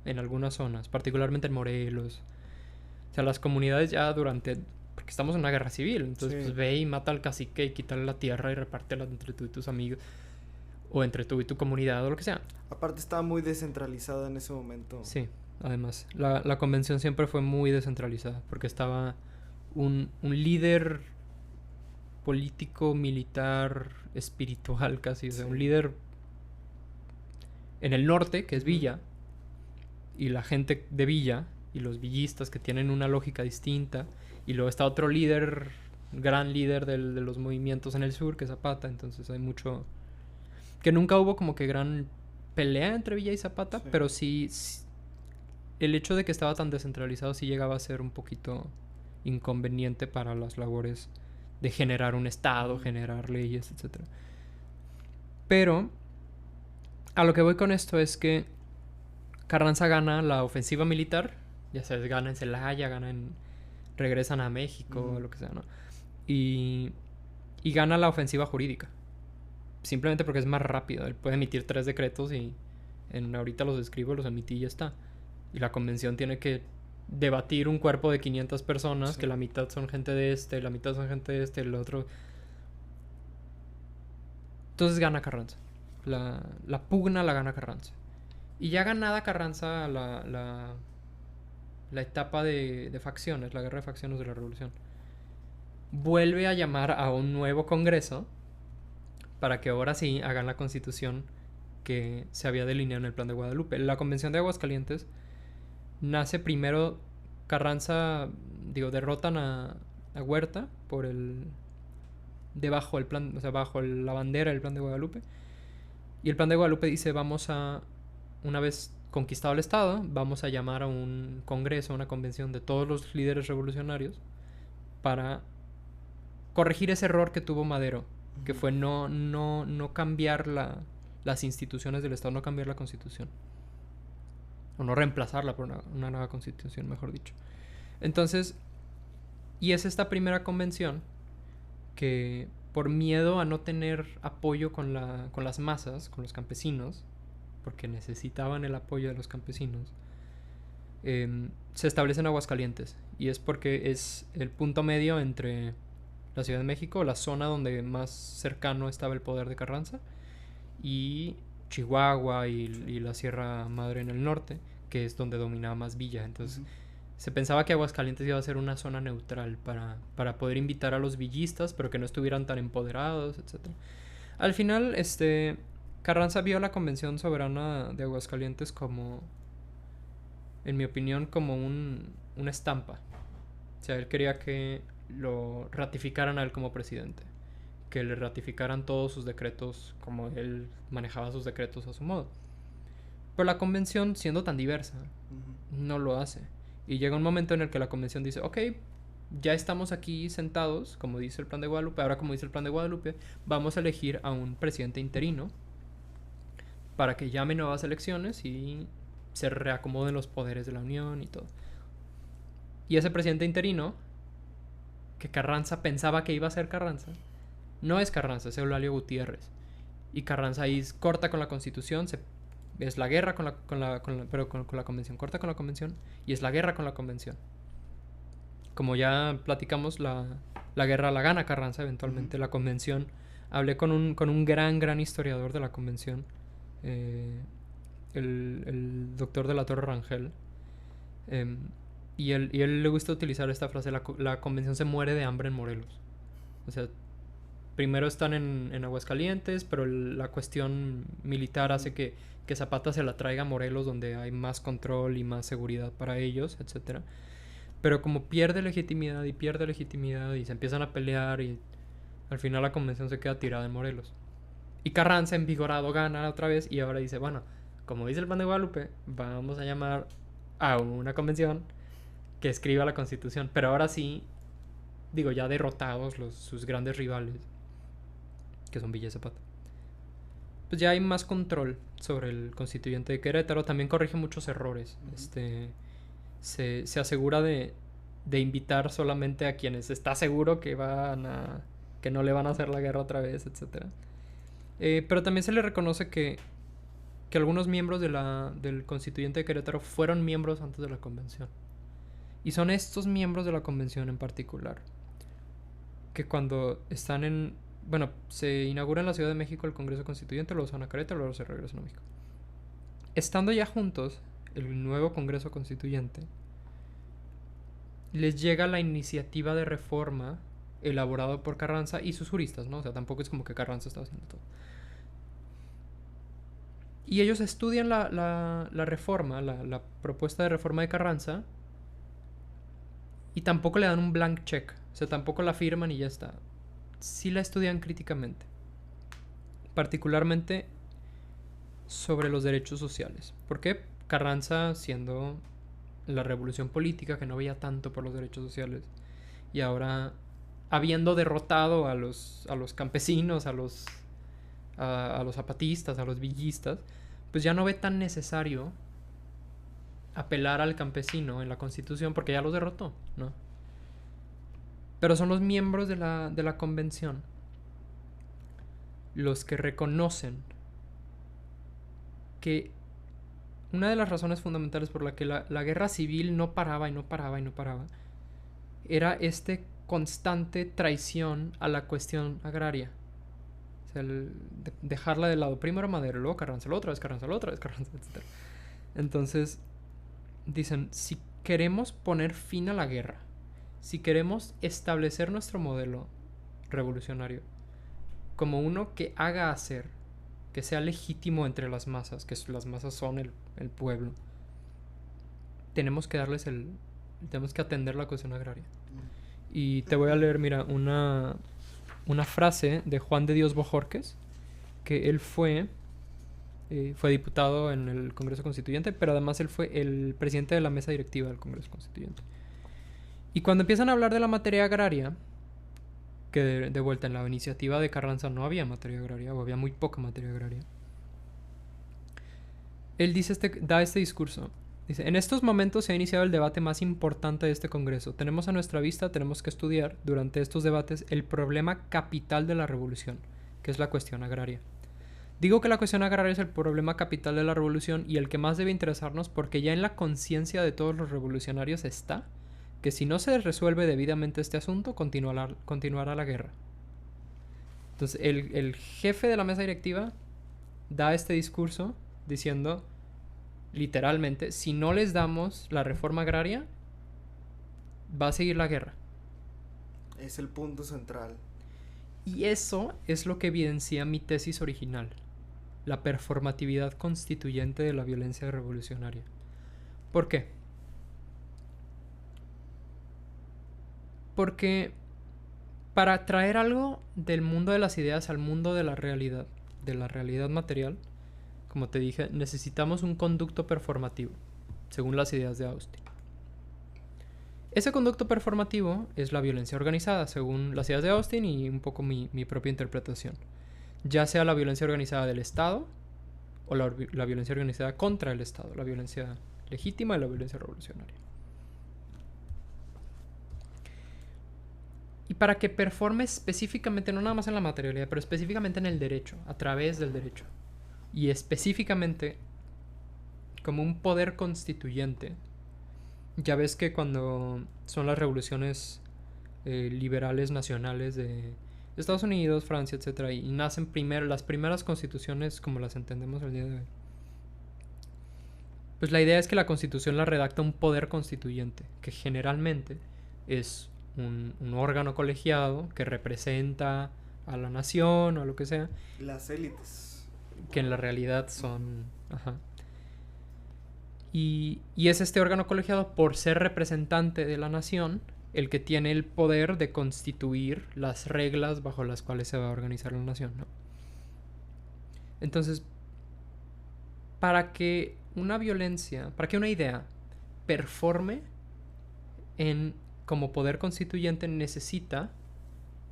en algunas zonas, particularmente en Morelos. O sea, las comunidades ya durante... Porque estamos en una guerra civil, entonces pues ve y mata al cacique y quítale la tierra y repártela entre tú y tus amigos. O entre tú y tu comunidad o lo que sea. Aparte estaba muy descentralizada en ese momento. Sí, además. La convención siempre fue muy descentralizada porque estaba un líder político, militar, espiritual casi. O sea, un líder en el norte, que es Villa, y la gente de Villa, y los villistas que tienen una lógica distinta. Y luego está otro líder, gran líder de los movimientos en el sur, que es Zapata. Entonces hay mucho... Que nunca hubo como que gran pelea entre Villa y Zapata, pero sí el hecho de que estaba tan descentralizado sí llegaba a ser un poquito inconveniente para las labores de generar un estado, generar leyes, etc. Pero a lo que voy con esto es que Carranza gana la ofensiva militar, ya sabes, gana en Celaya, regresan a México, lo que sea, ¿no? Y gana la ofensiva jurídica. Simplemente porque es más rápido. Él puede emitir 3 decretos y ahorita los escribo, los emití y ya está. Y la convención tiene que debatir un cuerpo de 500 personas, que la mitad son gente de este, la mitad son gente de este, el otro. Entonces gana Carranza. La pugna la gana Carranza. Y ya ganada Carranza la etapa de facciones, la guerra de facciones de la revolución, vuelve a llamar a un nuevo congreso para que ahora sí hagan la constitución que se había delineado en el Plan de Guadalupe. La Convención de Aguascalientes nace primero. Carranza, derrotan a Huerta por debajo del plan, o sea, bajo la bandera del Plan de Guadalupe. Y el Plan de Guadalupe dice, una vez conquistado el Estado, vamos a llamar a un congreso, una convención de todos los líderes revolucionarios para corregir ese error que tuvo Madero, que fue no cambiar las instituciones del Estado, no cambiar la Constitución. O no reemplazarla por una nueva Constitución, mejor dicho. Entonces, y es esta primera convención que, por miedo a no tener apoyo con las masas, con los campesinos, porque necesitaban el apoyo de los campesinos, se establece en Aguascalientes. Y es porque es el punto medio entre la Ciudad de México, la zona donde más cercano estaba el poder de Carranza, y Chihuahua y la Sierra Madre en el norte, que es donde dominaba más Villa. Entonces se pensaba que Aguascalientes iba a ser una zona neutral para poder invitar a los villistas, pero que no estuvieran tan empoderados, etc. Al final, Carranza vio la Convención Soberana de Aguascalientes como, en mi opinión, como una estampa. O sea, él quería que lo ratificaran a él como presidente, que le ratificaran todos sus decretos como él manejaba sus decretos a su modo. Pero la convención, siendo tan diversa, no lo hace. Y llega un momento en el que la convención dice, ok, ya estamos aquí sentados, como dice el Plan de Guadalupe. Ahora, como dice el Plan de Guadalupe, vamos a elegir a un presidente interino para que llame nuevas elecciones y se reacomoden los poderes de la Unión y todo. Y ese presidente interino, que Carranza pensaba que iba a ser Carranza, no es Carranza, es Eulalio Gutiérrez. Y Carranza ahí corta con la Constitución, es la guerra con la Convención, corta con la Convención y es la guerra con la Convención. Como ya platicamos, la guerra la gana Carranza eventualmente. La Convención, hablé con un gran historiador de la Convención, el doctor de la Torre Rangel, y él le gusta utilizar esta frase: la Convención se muere de hambre en Morelos. O sea, primero están en Aguascalientes, pero la cuestión militar hace que Zapata se la traiga a Morelos, donde hay más control y más seguridad para ellos, etc. Pero como pierde legitimidad y se empiezan a pelear y al final la convención se queda tirada en Morelos. Y Carranza, envigorado, gana otra vez y ahora dice, bueno, como dice el Pan de Guadalupe, vamos a llamar a una convención que escriba la Constitución. Pero ahora sí, digo, ya derrotados sus grandes rivales, que son Villa y Zapata, pues ya hay más control sobre el constituyente de Querétaro. También corrige muchos errores. Se asegura de invitar solamente a quienes está seguro que no le van a hacer la guerra otra vez, etcétera. Pero también se le reconoce que algunos miembros del constituyente de Querétaro fueron miembros antes de la convención. Y son estos miembros de la convención en particular que cuando están se inaugura en la Ciudad de México el Congreso Constituyente, luego se van a Querétaro, luego se regresan a México. Estando ya juntos, el nuevo Congreso Constituyente, les llega la iniciativa de reforma elaborado por Carranza y sus juristas, ¿no? O sea, tampoco es como que Carranza estaba haciendo todo. Y ellos estudian la reforma, la propuesta de reforma de Carranza, y tampoco le dan un blank check. O sea, tampoco la firman y ya está. Sí la estudian críticamente. Particularmente sobre los derechos sociales. ¿Por qué? Carranza, siendo la revolución política que no veía tanto por los derechos sociales, y ahora habiendo derrotado a los campesinos, a los zapatistas, a los villistas, pues ya no ve tan necesario apelar al campesino en la Constitución porque ya los derrotó, ¿no? Pero son los miembros de la convención los que reconocen que una de las razones fundamentales por la que la guerra civil no paraba era constante traición a la cuestión agraria. O sea, dejarla de lado. Primero Madero, luego Carranza, luego otra vez Carranza, etc. Entonces, dicen, si queremos poner fin a la guerra, si queremos establecer nuestro modelo revolucionario como uno que haga hacer, que sea legítimo entre las masas, que las masas son el pueblo, tenemos que atender la cuestión agraria. Y te voy a leer, mira, una frase de Juan de Dios Bojorquez, que él fue diputado en el Congreso Constituyente, pero además él fue el presidente de la mesa directiva del Congreso Constituyente. Y cuando empiezan a hablar de la materia agraria, que de vuelta en la iniciativa de Carranza no había materia agraria, o había muy poca materia agraria, él da este discurso. Dice, en estos momentos se ha iniciado el debate más importante de este Congreso. Tenemos que estudiar durante estos debates el problema capital de la revolución, que es la cuestión agraria. Digo que la cuestión agraria es el problema capital de la revolución y el que más debe interesarnos porque ya en la conciencia de todos los revolucionarios está que si no se resuelve debidamente este asunto, continuará la guerra. Entonces, el jefe de la mesa directiva da este discurso diciendo, literalmente, si no les damos la reforma agraria, va a seguir la guerra. Es el punto central. Y eso es lo que evidencia mi tesis original, la performatividad constituyente de la violencia revolucionaria. ¿Por qué? Porque para traer algo del mundo de las ideas al mundo de la realidad material, como te dije, necesitamos un conducto performativo, según las ideas de Austin. Ese conducto performativo es la violencia organizada, según las ideas de Austin y un poco mi propia interpretación. Ya sea la violencia organizada del Estado o la violencia organizada contra el Estado, la violencia legítima y la violencia revolucionaria. Y para que performe específicamente, no nada más en la materialidad, pero específicamente en el derecho, a través del derecho, y específicamente como un poder constituyente. Ya ves que cuando son las revoluciones liberales nacionales de Estados Unidos, Francia, etc., y nacen las primeras constituciones como las entendemos el día de hoy, pues la idea es que la constitución la redacta un poder constituyente, que generalmente es un órgano colegiado que representa a la nación o a lo que sea. Las élites. Que en la realidad son... Ajá. Y es este órgano colegiado, por ser representante de la nación, el que tiene el poder de constituir las reglas bajo las cuales se va a organizar la nación, ¿no? Entonces, para que una idea performe como poder constituyente, necesita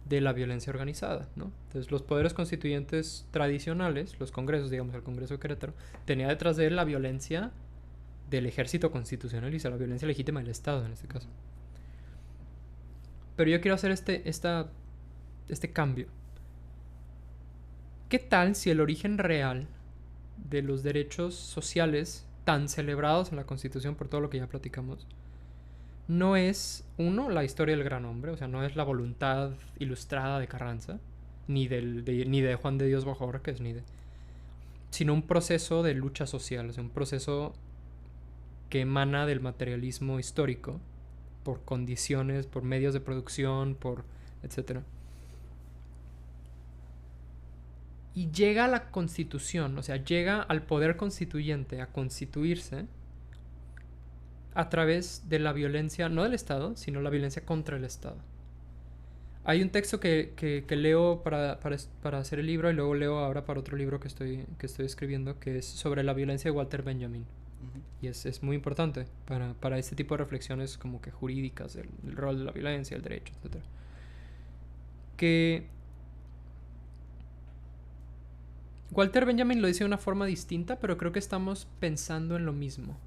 de la violencia organizada, ¿no? Entonces, los poderes constituyentes tradicionales, los congresos, digamos el Congreso de Querétaro, tenía detrás de él la violencia del ejército constitucional y la violencia legítima del Estado en este caso. Pero yo quiero hacer este cambio. ¿Qué tal si el origen real de los derechos sociales tan celebrados en la Constitución por todo lo que ya platicamos no es, uno, la historia del gran hombre, o sea, no es la voluntad ilustrada de Carranza, ni de Juan de Dios Bojorquez, sino un proceso de lucha social, o sea, un proceso que emana del materialismo histórico, por condiciones, por medios de producción, por etcétera. Y llega a la Constitución, o sea, llega al poder constituyente a constituirse a través de la violencia, no del Estado, sino la violencia contra el Estado. Hay un texto que leo para hacer el libro y luego leo ahora para otro libro que estoy escribiendo, que es sobre la violencia de Walter Benjamin. Y es muy importante para este tipo de reflexiones como que jurídicas, el rol de la violencia, el derecho, etc. Que Walter Benjamin lo dice de una forma distinta, pero creo que estamos pensando en lo mismo.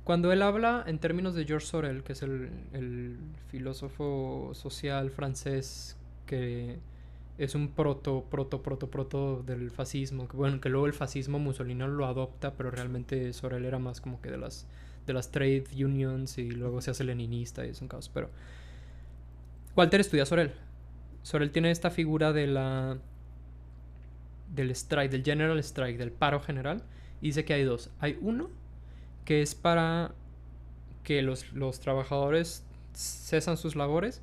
Cuando él habla en términos de Georges Sorel, que es el filósofo social francés que es un proto del fascismo, que luego el fascismo mussoliniano lo adopta, pero realmente Sorel era más como que de las trade unions y luego se hace leninista y es un caos. Pero Walter estudia a Sorel. Sorel tiene esta figura del strike, del general strike, del paro general, y dice que hay dos. Hay uno que es para que los trabajadores cesan sus labores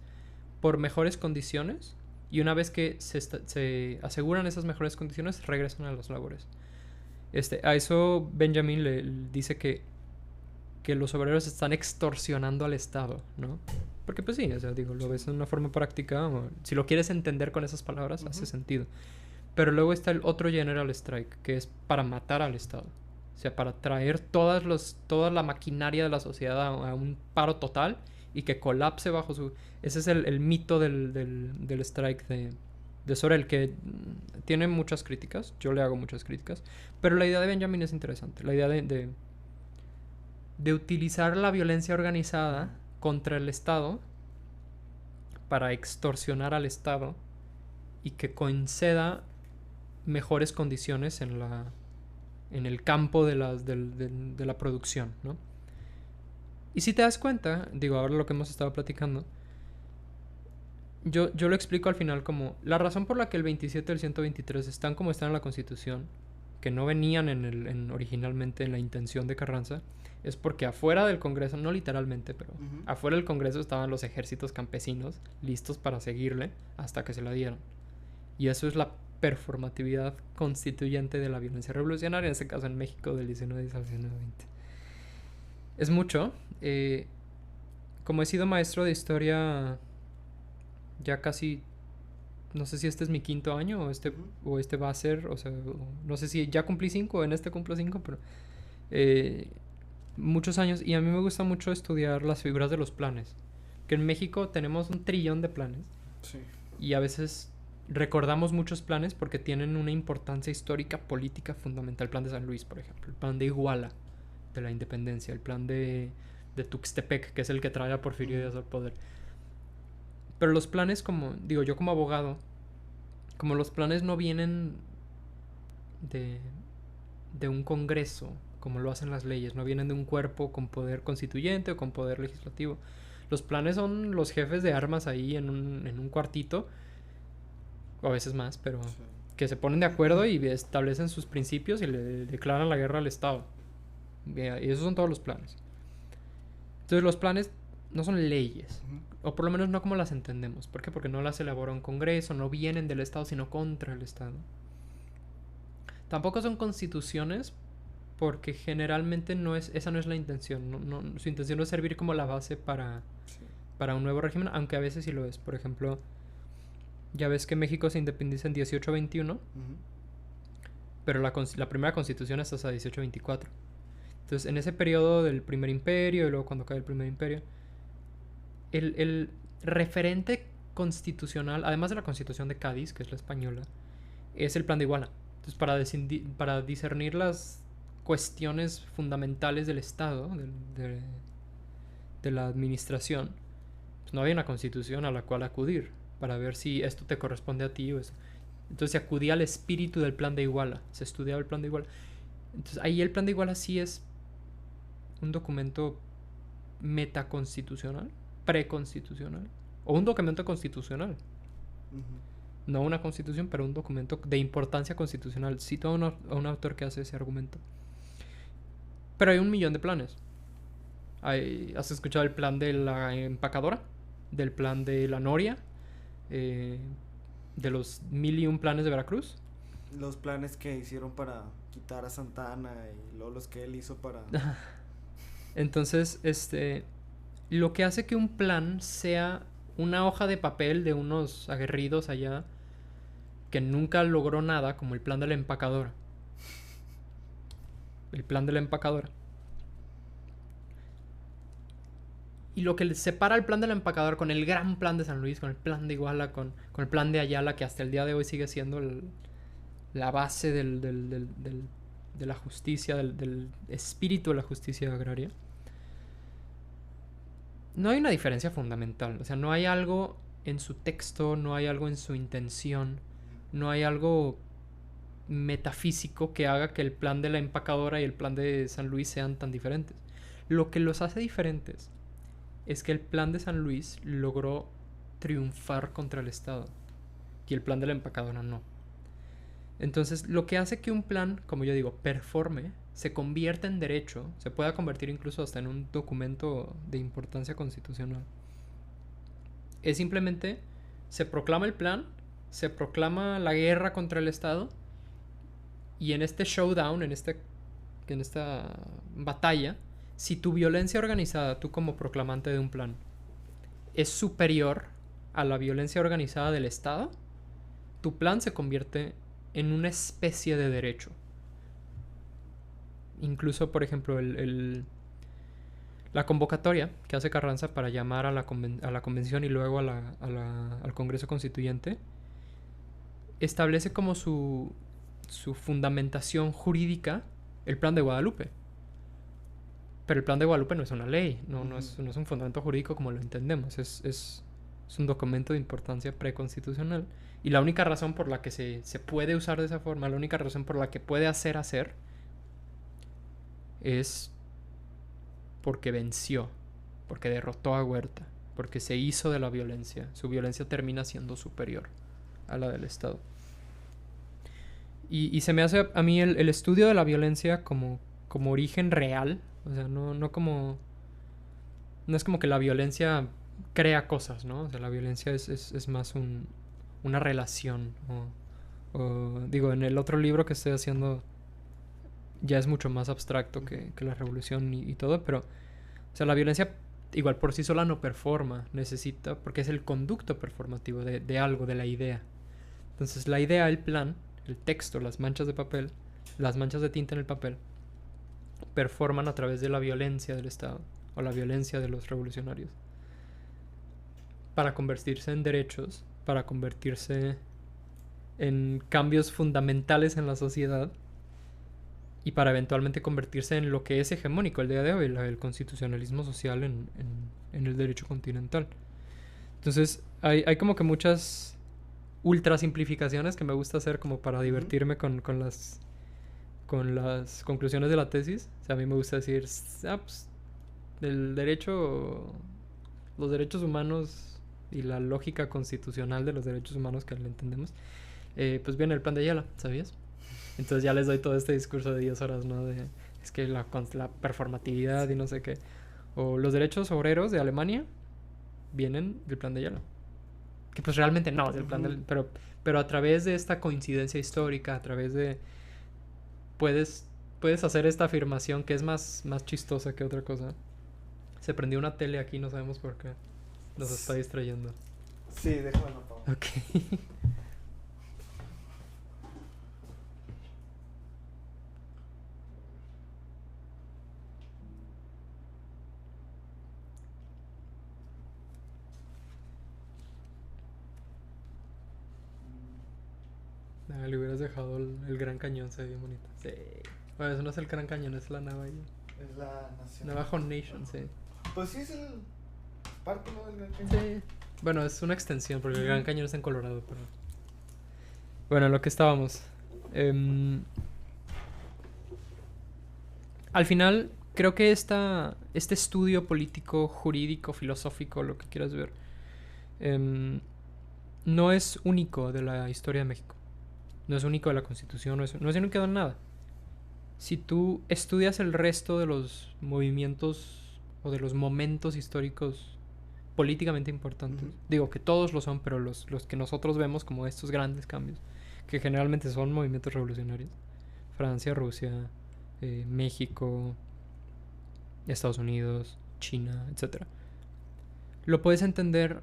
por mejores condiciones, y una vez que se aseguran esas mejores condiciones, regresan a las labores. A eso Benjamin le dice que los obreros están extorsionando al Estado, ¿no? Porque pues sí, o sea, digo, lo ves de una forma práctica, si lo quieres entender con esas palabras, hace sentido. Pero luego está el otro general strike, que es para matar al Estado. O sea, para traer toda la maquinaria de la sociedad a un paro total y que colapse bajo su... Ese es el mito del strike de Sorel, que tiene muchas críticas. Yo le hago muchas críticas. Pero la idea de Benjamin es interesante. La idea de utilizar la violencia organizada contra el Estado para extorsionar al Estado y que conceda mejores condiciones en el campo de la producción, ¿no? Y si te das cuenta, digo, ahora lo que hemos estado platicando, yo lo explico al final como la razón por la que el 27 y el 123 están como están en la Constitución, que no venían originalmente en la intención de Carranza, es porque afuera del Congreso, no literalmente, pero afuera del Congreso estaban los ejércitos campesinos listos para seguirle hasta que se la dieron. Y eso es la performatividad constituyente de la violencia revolucionaria, en este caso en México del 19 al 19-20. Es mucho. Como he sido maestro de historia ya casi, no sé si este es mi 5º año o este va a ser, o sea, no sé si ya cumplí 5 o en este cumplo 5, pero muchos años, y a mí me gusta mucho estudiar las figuras de los planes, que en México tenemos 1 trillón de planes. Sí. Y a veces recordamos muchos planes porque tienen una importancia histórica, política fundamental. El plan de San Luis, por ejemplo, el plan de Iguala, de la independencia, el plan de Tuxtepec, que es el que trae a Porfirio Díaz al poder. Pero los planes, como digo yo como abogado, como los planes no vienen de un congreso, como lo hacen las leyes, no vienen de un cuerpo con poder constituyente o con poder legislativo. Los planes son los jefes de armas ahí en un cuartito, o a veces más, pero sí, que se ponen de acuerdo y establecen sus principios y le declaran la guerra al Estado. Y esos son todos los planes. Entonces los planes no son leyes, o por lo menos no como las entendemos. ¿Por qué? Porque no las elabora un congreso, no vienen del Estado, sino contra el Estado. Tampoco son constituciones, porque generalmente esa no es la intención. Su intención no es servir como la base para un nuevo régimen, aunque a veces sí lo es. Por ejemplo, ya ves que México se independiza en 1821, pero la primera constitución es hasta 1824. Entonces, en ese periodo del primer imperio y luego cuando cae el primer imperio, el referente constitucional, además de la constitución de Cádiz, que es la española, es el plan de Iguala. Entonces, para discernir las cuestiones fundamentales del Estado, de la administración, pues no había una constitución a la cual acudir para ver si esto te corresponde a ti o eso. Entonces se acudía al espíritu del plan de Iguala, se estudiaba el plan de Iguala. Entonces ahí el plan de Iguala sí es un documento metaconstitucional, preconstitucional, o un documento constitucional. No una constitución, pero un documento de importancia constitucional. Cito a un autor que hace ese argumento. Pero hay 1,000,000 de planes. ¿Has escuchado el plan de la empacadora? Del plan de la noria. De los 1,001 planes de Veracruz. Los planes que hicieron para quitar a Santa Ana y luego los que él hizo para... Entonces, lo que hace que un plan sea una hoja de papel de unos aguerridos allá que nunca logró nada, como el plan de la empacadora. El plan de la empacadora. Y lo que separa el plan de la empacadora con el gran plan de San Luis, con el plan de Iguala, con el plan de Ayala, que hasta el día de hoy sigue siendo la base de la justicia, del espíritu de la justicia agraria. No hay una diferencia fundamental. O sea, no hay algo en su texto, no hay algo en su intención, no hay algo metafísico que haga que el plan de la empacadora y el plan de San Luis sean tan diferentes. Lo que los hace diferentes es que el plan de San Luis logró triunfar contra el Estado y el plan de la empacadora no. Entonces, lo que hace que un plan, como yo digo, performe, se convierta en derecho, se pueda convertir incluso hasta en un documento de importancia constitucional, es simplemente se proclama el plan, se proclama la guerra contra el Estado, y en este showdown, en esta batalla, si tu violencia organizada, tú como proclamante de un plan, es superior a la violencia organizada del Estado, tu plan se convierte en una especie de derecho. Incluso, por ejemplo, la convocatoria que hace Carranza para llamar a la convención y luego al Congreso Constituyente establece como su fundamentación jurídica el Plan de Guadalupe. Pero el Plan de Guadalupe no es una ley, no es un fundamento jurídico como lo entendemos, es un documento de importancia preconstitucional. Y la única razón por la que se puede usar de esa forma, la única razón por la que puede hacer, es porque venció, porque derrotó a Huerta, porque se hizo de la violencia. Su violencia termina siendo superior a la del Estado. Y se me hace a mí el estudio de la violencia como origen real. O sea, no es como que la violencia crea cosas, ¿no? O sea, la violencia es más una relación. Digo, en el otro libro que estoy haciendo ya es mucho más abstracto que la revolución y todo, pero, o sea, la violencia igual por sí sola no performa, necesita, porque es el conducto performativo de algo, de la idea. Entonces, la idea, el plan, el texto, las manchas de papel, las manchas de tinta en el papel, performan a través de la violencia del Estado o la violencia de los revolucionarios para convertirse en derechos, para convertirse en cambios fundamentales en la sociedad y para eventualmente convertirse en lo que es hegemónico el día de hoy, el constitucionalismo social en el derecho continental. Entonces hay como que muchas ultra simplificaciones que me gusta hacer como para divertirme con las conclusiones de la tesis. O sea, a mí me gusta decir, pues, los derechos humanos y la lógica constitucional de los derechos humanos que le entendemos, pues viene el plan de Ayala, ¿sabías? Entonces ya les doy todo este discurso de 10 horas, ¿no? Es que la performatividad y no sé qué. O los derechos obreros de Alemania vienen del plan de Ayala. Que pues realmente no, es el plan pero a través de esta coincidencia histórica, a través de... Puedes puedes hacer esta afirmación que es más chistosa que otra cosa. Se prendió una tele aquí, no sabemos por qué. Nos está distrayendo. Sí, déjame apagar. Ok. Ah, le hubieras dejado el Gran Cañón, se ve bien bonito. Sí. Bueno, eso no es el Gran Cañón, es la Navajo. Es la nación. Navajo Nation, sí. Pues sí, es el parte, ¿no? Del Gran Cañón. Sí. Bueno, es una extensión, porque el Gran Cañón está en Colorado, pero... Bueno, en lo que estábamos. Al final, creo que este estudio político, jurídico, filosófico, lo que quieras ver, no es único de la historia de México. No es único de la Constitución, no es único de nada. Si tú estudias el resto de los movimientos o de los momentos históricos políticamente importantes, digo que todos lo son, pero los que nosotros vemos como estos grandes cambios, que generalmente son movimientos revolucionarios, Francia, Rusia, México, Estados Unidos, China, etc. Lo puedes entender,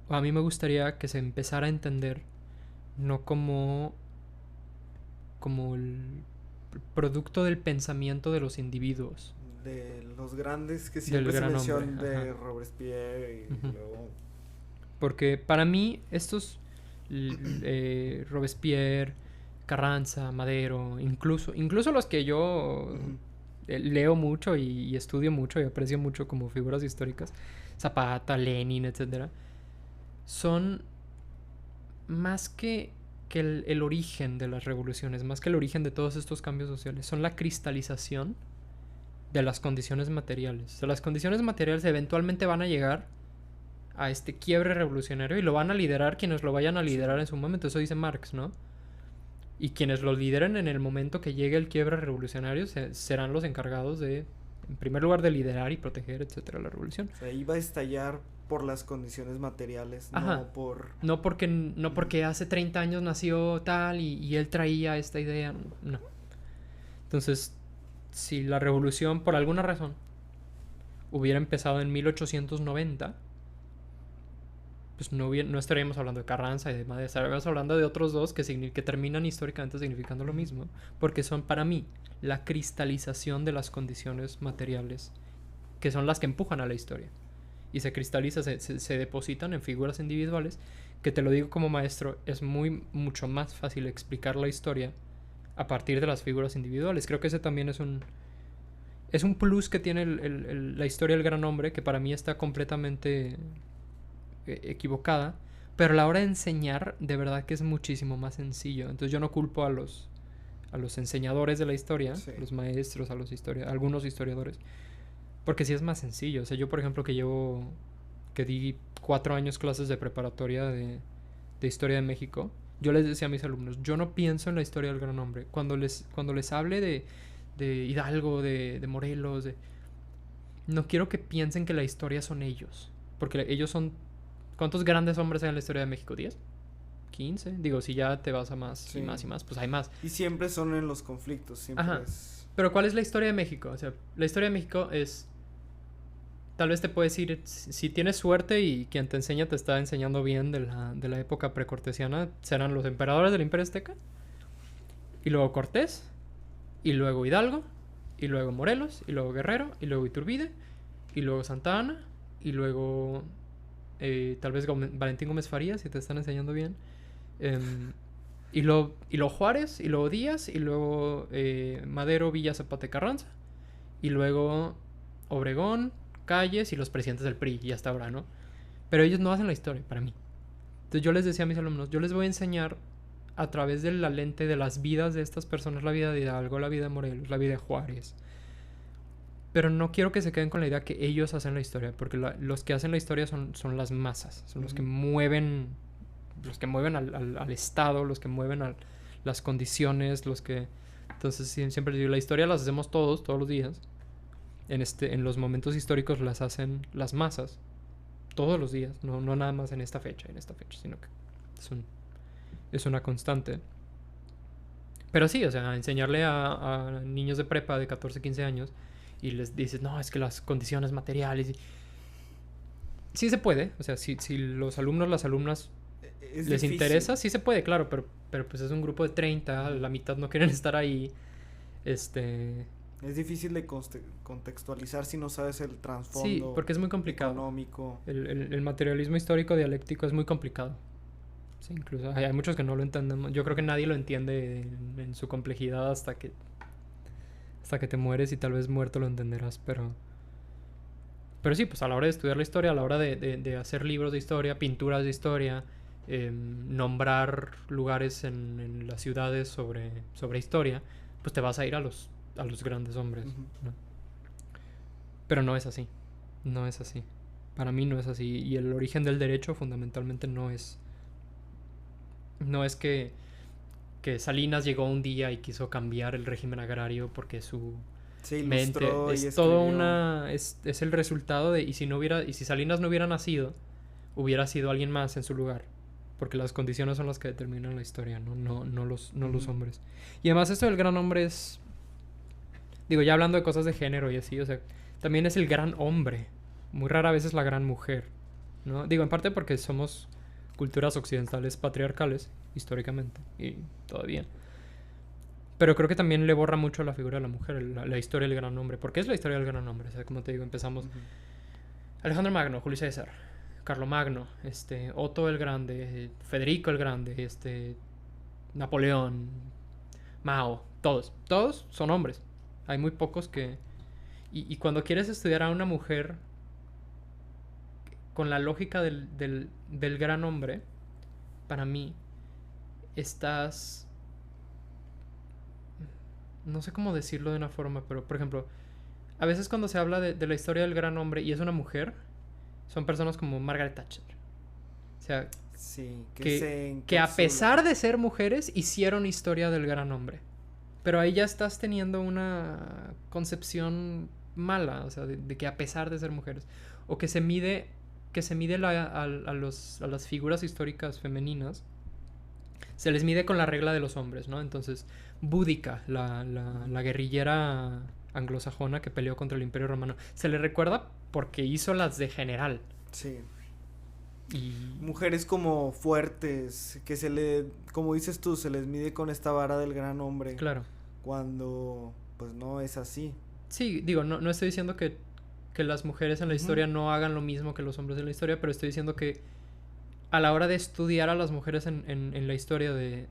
o a mí me gustaría que se empezara a entender, no como el producto del pensamiento de los individuos. De los grandes que siempre se mencionan, de Robespierre y luego... Porque para mí estos Robespierre, Carranza, Madero, incluso los que yo leo mucho y estudio mucho y aprecio mucho como figuras históricas, Zapata, Lenin, etcétera, son más que el origen de las revoluciones, más que el origen de todos estos cambios sociales, son la cristalización de las condiciones materiales. O sea, las condiciones materiales eventualmente van a llegar a este quiebre revolucionario y lo van a liderar quienes lo vayan a liderar en su momento. Eso dice Marx, ¿no? Y quienes lo lideren en el momento que llegue el quiebre revolucionario serán los encargados de, en primer lugar, de liderar y proteger, etcétera, la revolución. O sea, iba a estallar por las condiciones materiales, Ajá. No porque hace 30 años nació tal y él traía esta idea, no. Entonces, si la revolución, por alguna razón, hubiera empezado en 1890, pues no estaríamos hablando de Carranza y de Madero, estaríamos hablando de otros dos que terminan históricamente significando lo mismo, porque son para mí la cristalización de las condiciones materiales, que son las que empujan a la historia. Y se cristaliza, se depositan en figuras individuales, que te lo digo como maestro, es mucho más fácil explicar la historia a partir de las figuras individuales. Creo que ese también es un plus que tiene la historia del gran hombre, que para mí está completamente equivocada, pero a la hora de enseñar, de verdad que es muchísimo más sencillo. Entonces yo no culpo a los enseñadores de la historia, a los maestros, algunos historiadores, porque sí es más sencillo. O sea, yo por ejemplo que di 4 años clases de preparatoria de historia de México, yo les decía a mis alumnos, yo no pienso en la historia del gran hombre. Cuando les hable de Hidalgo, de Morelos, no quiero que piensen que la historia son ellos, porque ellos son... ¿Cuántos grandes hombres hay en la historia de México? ¿10? ¿15? Digo, si ya te vas a más y más y más, pues hay más. Y siempre son en los conflictos, siempre. Ajá. Pero ¿cuál es la historia de México? O sea, la historia de México es... Tal vez te puedes ir, si tienes suerte y quien te enseña te está enseñando bien de la época precortesiana, serán los emperadores del Imperio Azteca, y luego Cortés, y luego Hidalgo, y luego Morelos, y luego Guerrero, y luego Iturbide, y luego Santa Anna, y luego tal vez Valentín Gómez Farías, si te están enseñando bien, y luego Juárez, y luego Díaz, y luego Madero, Villa, Zapata y Carranza, y luego Obregón, Calles y los presidentes del PRI, y hasta ahora, ¿no? Pero ellos no hacen la historia, para mí. Entonces yo les decía a mis alumnos, yo les voy a enseñar a través de la lente de las vidas de estas personas, la vida de Hidalgo, la vida de Morelos, la vida de Juárez. Pero no quiero que se queden con la idea que ellos hacen la historia, porque los que hacen la historia son las masas, son los que mueven al Estado, los que mueven las condiciones, Entonces siempre digo, la historia las hacemos todos los días. En los momentos históricos las hacen las masas, todos los días, no nada más en esta fecha, sino que es una constante. Pero sí, o sea, enseñarle a niños de prepa de 14, 15 años y les dices, no, es que las condiciones materiales... Sí se puede, o sea, si los alumnos, las alumnas Es les difícil. interesa, sí se puede, claro, pero pues es un grupo de 30, la mitad no quieren estar ahí, este... Es difícil de contextualizar si no sabes el Sí, trasfondo porque es muy complicado. económico. El materialismo histórico dialéctico es muy complicado. Sí, incluso hay muchos que no lo entendemos. Yo creo que nadie lo entiende en su complejidad hasta que te mueres y tal vez muerto lo entenderás, pero sí, pues a la hora de estudiar la historia, a la hora de hacer libros de historia, pinturas de historia, nombrar lugares en las ciudades sobre historia, pues te vas a ir a los grandes hombres, Ujú. ¿no? Pero no es así. No es así. Para mí no es así. Y el origen del derecho fundamentalmente no es que Salinas llegó un día y quiso cambiar el régimen agrario porque su Se mente ilustró y es todo escribió. es el resultado de y si Salinas no hubiera nacido, hubiera sido alguien más en su lugar. Porque las condiciones son las que determinan la historia, no los Ujú. hombres. Y además esto del gran hombre es... Digo, ya hablando de cosas de género y así, o sea, también es el gran hombre. Muy rara vez es la gran mujer, ¿no? Digo, en parte porque somos culturas occidentales patriarcales, históricamente, y todavía. Pero creo que también le borra mucho la figura de la mujer, la historia del gran hombre. Porque es la historia del gran hombre. O sea, como te digo, empezamos... Ujú. Alejandro Magno, Julio César, Carlomagno, Otto el Grande, Federico el Grande, Napoleón, Mao, todos. Todos son hombres. Hay muy pocos que... Y cuando quieres estudiar a una mujer con la lógica del gran hombre, para mí, estás... No sé cómo decirlo de una forma, pero por ejemplo, a veces cuando se habla de la historia del gran hombre y es una mujer, son personas como Margaret Thatcher. O sea, Sí, que que, se que a pesar encapsula. de ser mujeres, hicieron historia del gran hombre. Pero ahí ya estás teniendo una concepción mala, o sea, de que a pesar de ser mujeres, o que se mide a las figuras históricas femeninas, se les mide con la regla de los hombres, ¿no? Entonces, Búdica, la guerrillera anglosajona que peleó contra el Imperio Romano, se le recuerda porque hizo las de general. Sí. Y Mujeres como fuertes, que como dices tú, se les mide con esta vara del gran hombre, claro, cuando pues no es así. sí, digo, no estoy diciendo que las mujeres en la Ujú. historia no hagan lo mismo que los hombres en la historia, pero estoy diciendo que a la hora de estudiar a las mujeres en la historia de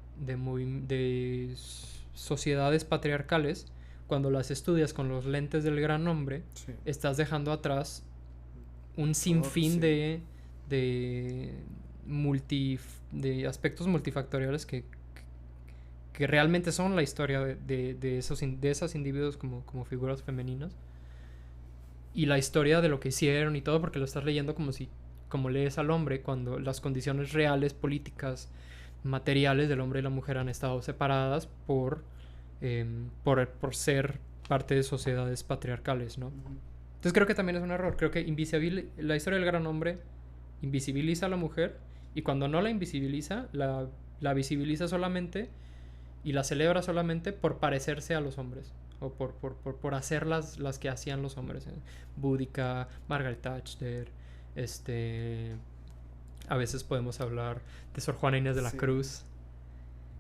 sociedades patriarcales, cuando las estudias con los lentes del gran hombre, Sí. estás dejando atrás un Todo, sinfín sí. de, multi, de aspectos multifactoriales que realmente son la historia de esas individuos como figuras femeninas y la historia de lo que hicieron y todo porque lo estás leyendo como lees al hombre cuando las condiciones reales políticas materiales del hombre y la mujer han estado separadas por ser parte de sociedades patriarcales, ¿no? Ujú. Entonces creo que también es un error. Creo que la historia del gran hombre invisibiliza a la mujer y cuando no la invisibiliza, la visibiliza solamente y la celebra solamente por parecerse a los hombres o por hacer las que hacían los hombres. Boudica, Margaret Thatcher, a veces podemos hablar de Sor Juana Inés de la Sí. Cruz,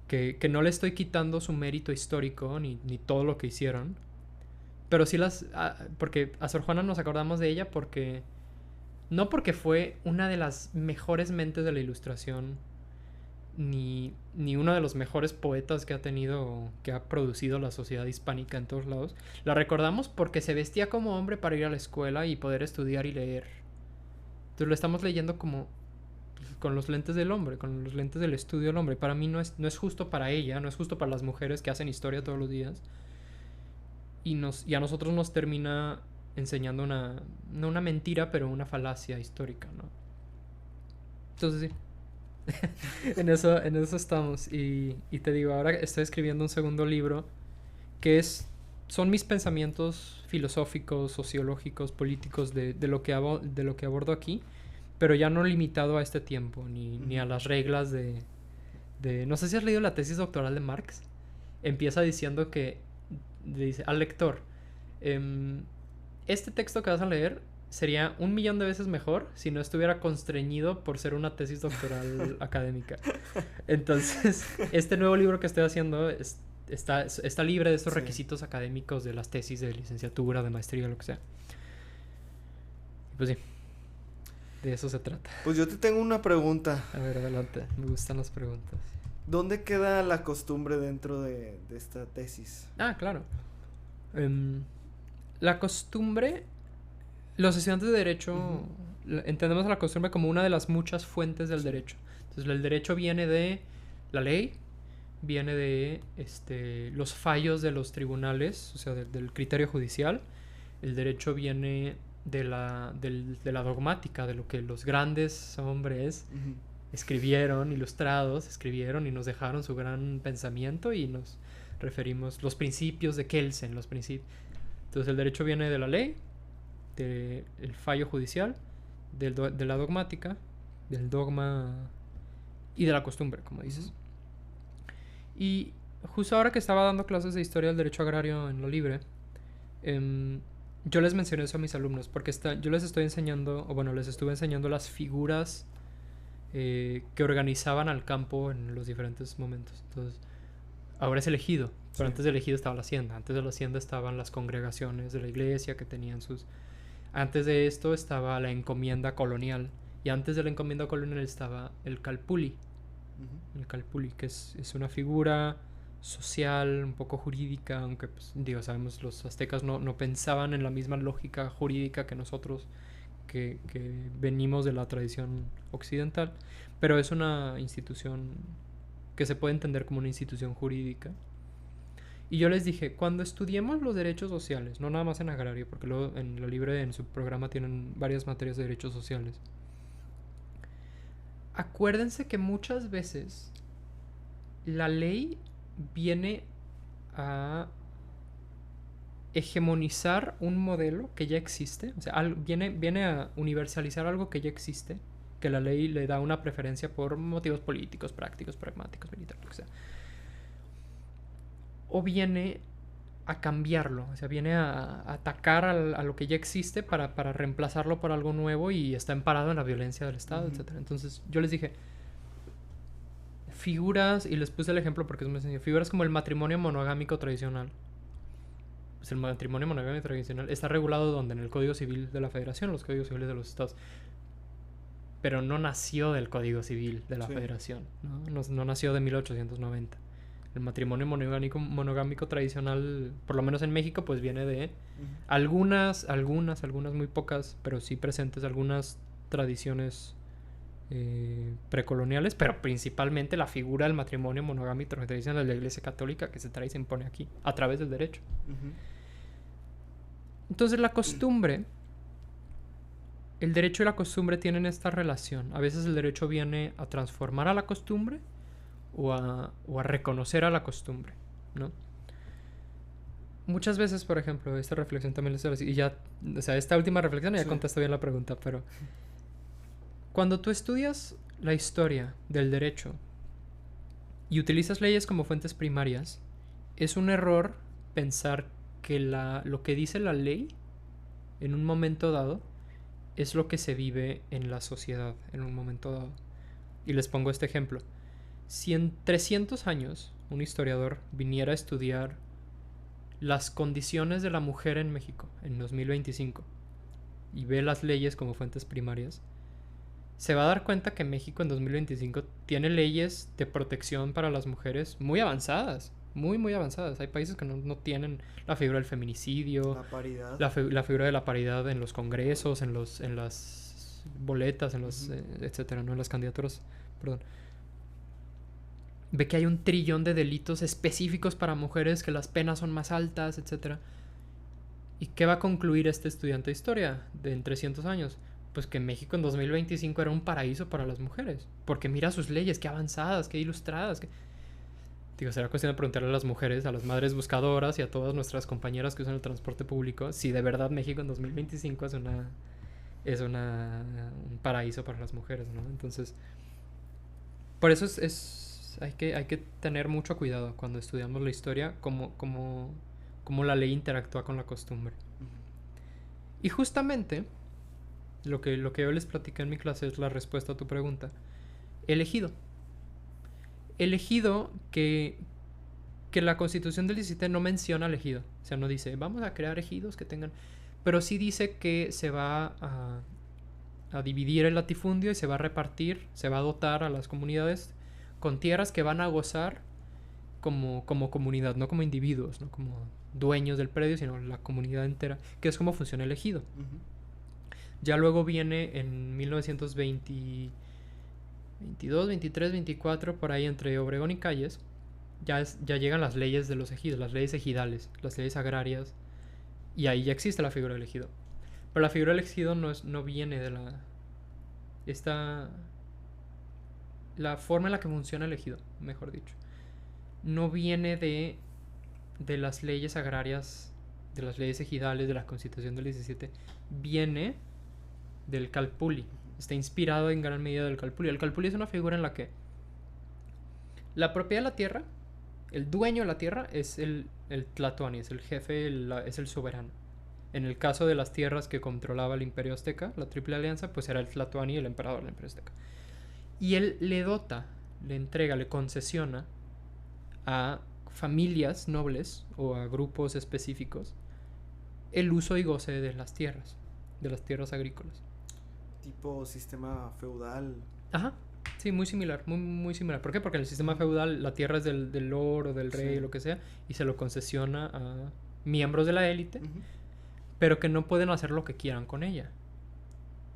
que no le estoy quitando su mérito histórico ni todo lo que hicieron, pero sí porque a Sor Juana nos acordamos de ella no porque fue una de las mejores mentes de la ilustración, ni uno de los mejores poetas que ha producido la sociedad hispánica en todos lados. La recordamos porque se vestía como hombre para ir a la escuela y poder estudiar y leer. Entonces lo estamos leyendo como con los lentes del hombre, con los lentes del estudio del hombre. Para mí no es justo para ella, no es justo para las mujeres que hacen historia todos los días. Y a nosotros nos termina enseñando no una mentira, pero una falacia histórica, ¿no? Entonces sí, en eso estamos. Y te digo, ahora estoy escribiendo un segundo libro que son mis pensamientos filosóficos, sociológicos, políticos de lo que abordo aquí, pero ya no limitado a este tiempo, ni a Ujú. las reglas no sé si has leído la tesis doctoral de Marx, empieza diciendo que, dice al lector, este texto que vas a leer sería 1,000,000 de veces mejor si no estuviera constreñido por ser una tesis doctoral académica. Entonces, este nuevo libro que estoy haciendo está libre de estos requisitos académicos de las tesis de licenciatura, de maestría, lo que sea. Pues sí, de eso se trata. Pues yo te tengo una pregunta. A ver, adelante, me gustan las preguntas. ¿Dónde queda la costumbre dentro de esta tesis? Ah, claro. La costumbre, los estudiantes de derecho entendemos a la costumbre como una de las muchas fuentes del derecho. Entonces, el derecho viene de la ley, viene de los fallos de los tribunales, o sea, del criterio judicial. El derecho viene de la dogmática, de lo que los grandes hombres escribieron, ilustrados, escribieron y nos dejaron su gran pensamiento, y nos referimos los principios de Kelsen, los principios. Entonces, el derecho viene de la ley, del fallo judicial, de la dogmática, del dogma y de la costumbre, como dices. Y justo ahora que estaba dando clases de historia del derecho agrario en lo libre, yo les mencioné eso a mis alumnos, porque yo les estoy enseñando, o bueno, les estuve enseñando las figuras que organizaban al campo en los diferentes momentos. Entonces, ahora es el ejido, pero antes del ejido estaba la hacienda. Antes de la hacienda estaban las congregaciones de la iglesia que tenían sus... Antes de esto estaba la encomienda colonial, y antes de la encomienda colonial estaba el calpulli. El calpulli, que es una figura social, un poco jurídica, aunque pues, sabemos, los aztecas no pensaban en la misma lógica jurídica que nosotros, que venimos de la tradición occidental, pero es una institución que se puede entender como una institución jurídica. Y yo les dije, cuando estudiemos los derechos sociales, no nada más en agrario, porque luego en lo libre, en su programa, tienen varias materias de derechos sociales, acuérdense que muchas veces la ley viene a hegemonizar un modelo que ya existe, o sea, viene a universalizar algo que ya existe, que la ley le da una preferencia por motivos políticos, prácticos, pragmáticos, militares, lo que sea. O viene a cambiarlo, o sea, viene a atacar a lo que ya existe para reemplazarlo por algo nuevo, y está emparado en la violencia del Estado, etc. Entonces yo les dije, figuras, y les puse el ejemplo porque es muy sencillo, figuras como el matrimonio monogámico tradicional. Pues el matrimonio monogámico tradicional está regulado ¿dónde? En el Código Civil de la Federación, los Códigos Civiles de los Estados. Pero no nació del Código Civil de la Federación, no nació de 1890. El matrimonio monogámico tradicional, por lo menos en México, pues viene de algunas, muy pocas, pero sí presentes, algunas tradiciones precoloniales, pero principalmente la figura del matrimonio monogámico tradicional de la Iglesia Católica, que se trae y se impone aquí, a través del derecho. Entonces, la costumbre, el derecho y la costumbre tienen esta relación. A veces el derecho viene a transformar a la costumbre, o a reconocer a la costumbre, ¿no? Muchas veces, por ejemplo, esta reflexión también les y ya, o sea, esta última reflexión ya contesto bien la pregunta, pero cuando tú estudias la historia del derecho y utilizas leyes como fuentes primarias, es un error pensar que lo que dice la ley en un momento dado es lo que se vive en la sociedad en un momento dado. Y les pongo este ejemplo. Si en 300 años un historiador viniera a estudiar las condiciones de la mujer en México en 2025 y ve las leyes como fuentes primarias, se va a dar cuenta que México en 2025 tiene leyes de protección para las mujeres muy avanzadas, muy avanzadas. Hay países que no tienen la figura del feminicidio, la paridad, la figura de la paridad en los congresos, en las boletas, en los etcétera, no en las candidaturas, perdón. Ve que hay 1 trillón de delitos específicos para mujeres, que las penas son más altas, etc. ¿Y qué va a concluir este estudiante de historia en 300 años? Pues que México en 2025 era un paraíso para las mujeres. Porque mira sus leyes, qué avanzadas, qué ilustradas. Digo, será cuestión de preguntarle a las mujeres, a las madres buscadoras y a todas nuestras compañeras que usan el transporte público, si de verdad México en 2025 es un paraíso para las mujeres, ¿no? Entonces, por eso hay que tener mucho cuidado cuando estudiamos la historia, cómo la ley interactúa con la costumbre. Y justamente, lo que yo les platiqué en mi clase es la respuesta a tu pregunta. Elegido. Elegido que la Constitución del 17 no menciona al ejido. O sea, no dice, vamos a crear ejidos que tengan... Pero sí dice que se va a dividir el latifundio y se va a repartir, se va a dotar a las comunidades con tierras que van a gozar como comunidad, no como individuos, no como dueños del predio, sino la comunidad entera, que es como funciona el ejido. Ya luego viene en 1922, 23, 24, por ahí entre Obregón y Calles, ya llegan las leyes de los ejidos, las leyes ejidales, las leyes agrarias, y ahí ya existe la figura del ejido. Pero la figura del ejido no viene de la forma en la que funciona el ejido, mejor dicho. No viene de las leyes agrarias, de las leyes ejidales, de la Constitución del 17. Viene del Calpulli. Está inspirado en gran medida del Calpulli. El Calpulli es una figura en la que la propiedad de la tierra, el dueño de la tierra es el tlatoani, es el jefe, es el soberano. En el caso de las tierras que controlaba el Imperio Azteca, la Triple Alianza, pues era el tlatoani, el emperador del Imperio Azteca. Y él le dota, le entrega, le concesiona a familias nobles o a grupos específicos el uso y goce de las tierras agrícolas. Tipo sistema feudal. Ajá, sí, muy similar, muy similar. ¿Por qué? Porque en el sistema feudal la tierra es del lord o del rey, sí, lo que sea, y se lo concesiona a miembros de la élite, pero que no pueden hacer lo que quieran con ella.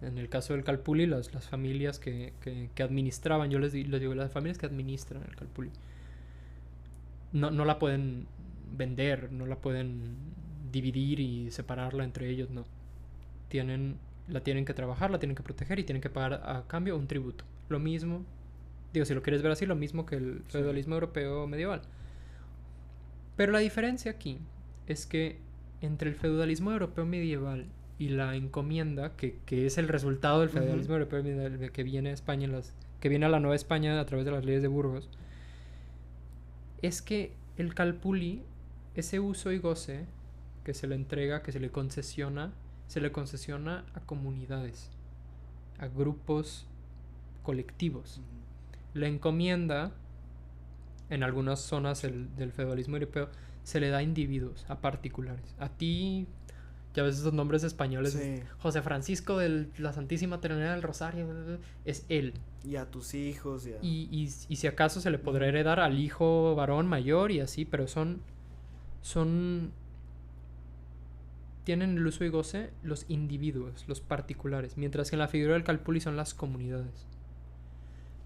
En el caso del Calpulli, las familias que administraban, yo les digo, las familias que administran el Calpulli, no la pueden vender, no la pueden dividir y separarla entre ellos, no. La tienen que trabajar, la tienen que proteger y tienen que pagar a cambio un tributo. Lo mismo, digo, si lo quieres ver así, lo mismo que el feudalismo europeo medieval. Pero la diferencia aquí es que entre el feudalismo europeo medieval y la encomienda, que es el resultado del feudalismo europeo medieval que viene a España, que viene a la Nueva España a través de las leyes de Burgos, es que el Calpulli, ese uso y goce que se le entrega, que se le concesiona a comunidades, a grupos colectivos. La encomienda, en algunas zonas del feudalismo europeo, se le da a individuos, a particulares. A ti, ya ves esos nombres españoles, sí. José Francisco de la Santísima Trinidad del Rosario, es él. Y a tus hijos. Y si acaso se le podrá heredar al hijo varón mayor y así, pero tienen el uso y goce los individuos, los particulares, mientras que en la figura del Calpulli son las comunidades.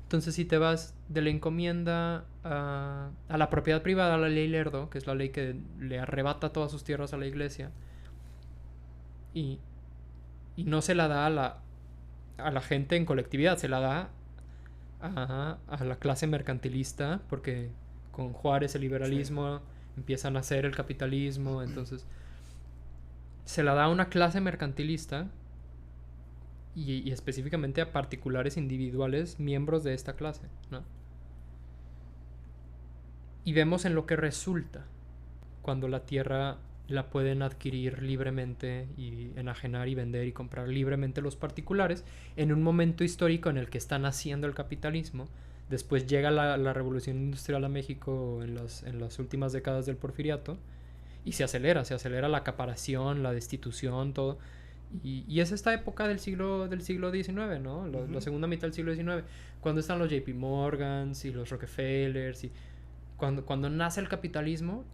Entonces, si te vas de la encomienda a la propiedad privada, a la ley Lerdo, que es la ley que le arrebata todas sus tierras a la iglesia, y no se la da a la gente en colectividad, se la da a la clase mercantilista, porque con Juárez el liberalismo empieza a nacer el capitalismo, entonces se la da a una clase mercantilista y específicamente a particulares individuales miembros de esta clase, ¿no? Y vemos en lo que resulta cuando la tierra la pueden adquirir libremente y enajenar y vender y comprar libremente los particulares en un momento histórico en el que está naciendo el capitalismo. Después llega la revolución industrial a México en las últimas décadas del Porfiriato y se acelera la acaparación, la destitución, todo. Y es esta época del siglo XIX, ¿no? La segunda mitad del siglo XIX, cuando están los JP Morgans y los Rockefellers, y cuando nace el capitalismo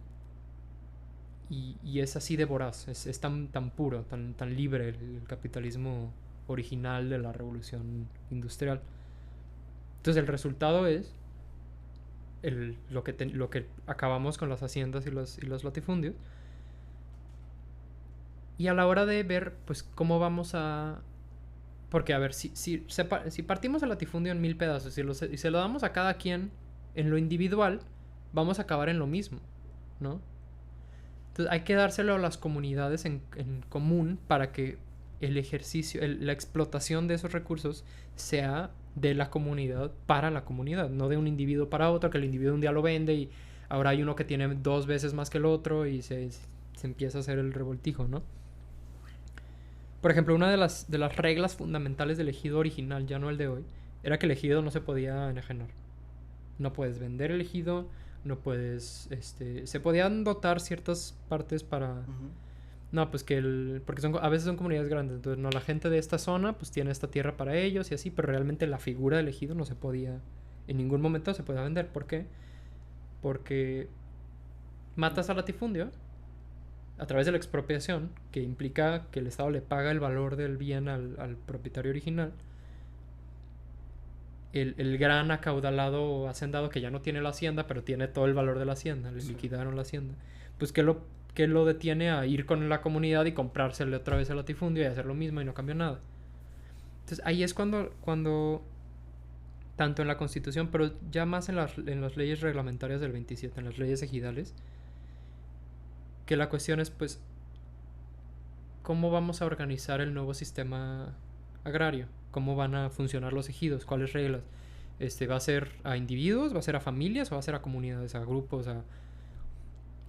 y es así de voraz, es tan puro, tan libre el capitalismo original de la revolución industrial. Entonces el resultado es lo que acabamos con las haciendas y los latifundios. Y a la hora de ver, pues, cómo vamos a... Porque, a ver, si partimos el latifundio en 1000 pedazos y se lo damos a cada quien en lo individual, vamos a acabar en lo mismo, ¿no? Entonces hay que dárselo a las comunidades en común para que el ejercicio, la explotación de esos recursos sea de la comunidad para la comunidad, no de un individuo para otro, que el individuo un día lo vende y ahora hay uno que tiene 2 veces más que el otro y se empieza a hacer el revoltijo, ¿no? Por ejemplo, una de las reglas fundamentales del ejido original, ya no el de hoy, era que el ejido no se podía enajenar. No puedes vender el ejido, no puedes, se podían dotar ciertas partes para... Ujú. No, pues que porque a veces son comunidades grandes, entonces no, la gente de esta zona pues tiene esta tierra para ellos y así, pero realmente la figura del ejido no se podía, en ningún momento se podía vender. ¿Por qué? Porque matas al latifundio a través de la expropiación, que implica que el Estado le paga el valor del bien al propietario original. El gran acaudalado hacendado que ya no tiene la hacienda, pero tiene todo el valor de la hacienda, le liquidaron la hacienda. Pues que lo detiene a ir con la comunidad y comprársele otra vez el latifundio y hacer lo mismo y no cambió nada. Entonces ahí es cuando tanto en la Constitución, pero ya más en las leyes reglamentarias del 27, en las leyes ejidales, que la cuestión es pues cómo vamos a organizar el nuevo sistema agrario, cómo van a funcionar los ejidos, cuáles reglas. ¿Va a ser a individuos, va a ser a familias o va a ser a comunidades, a grupos?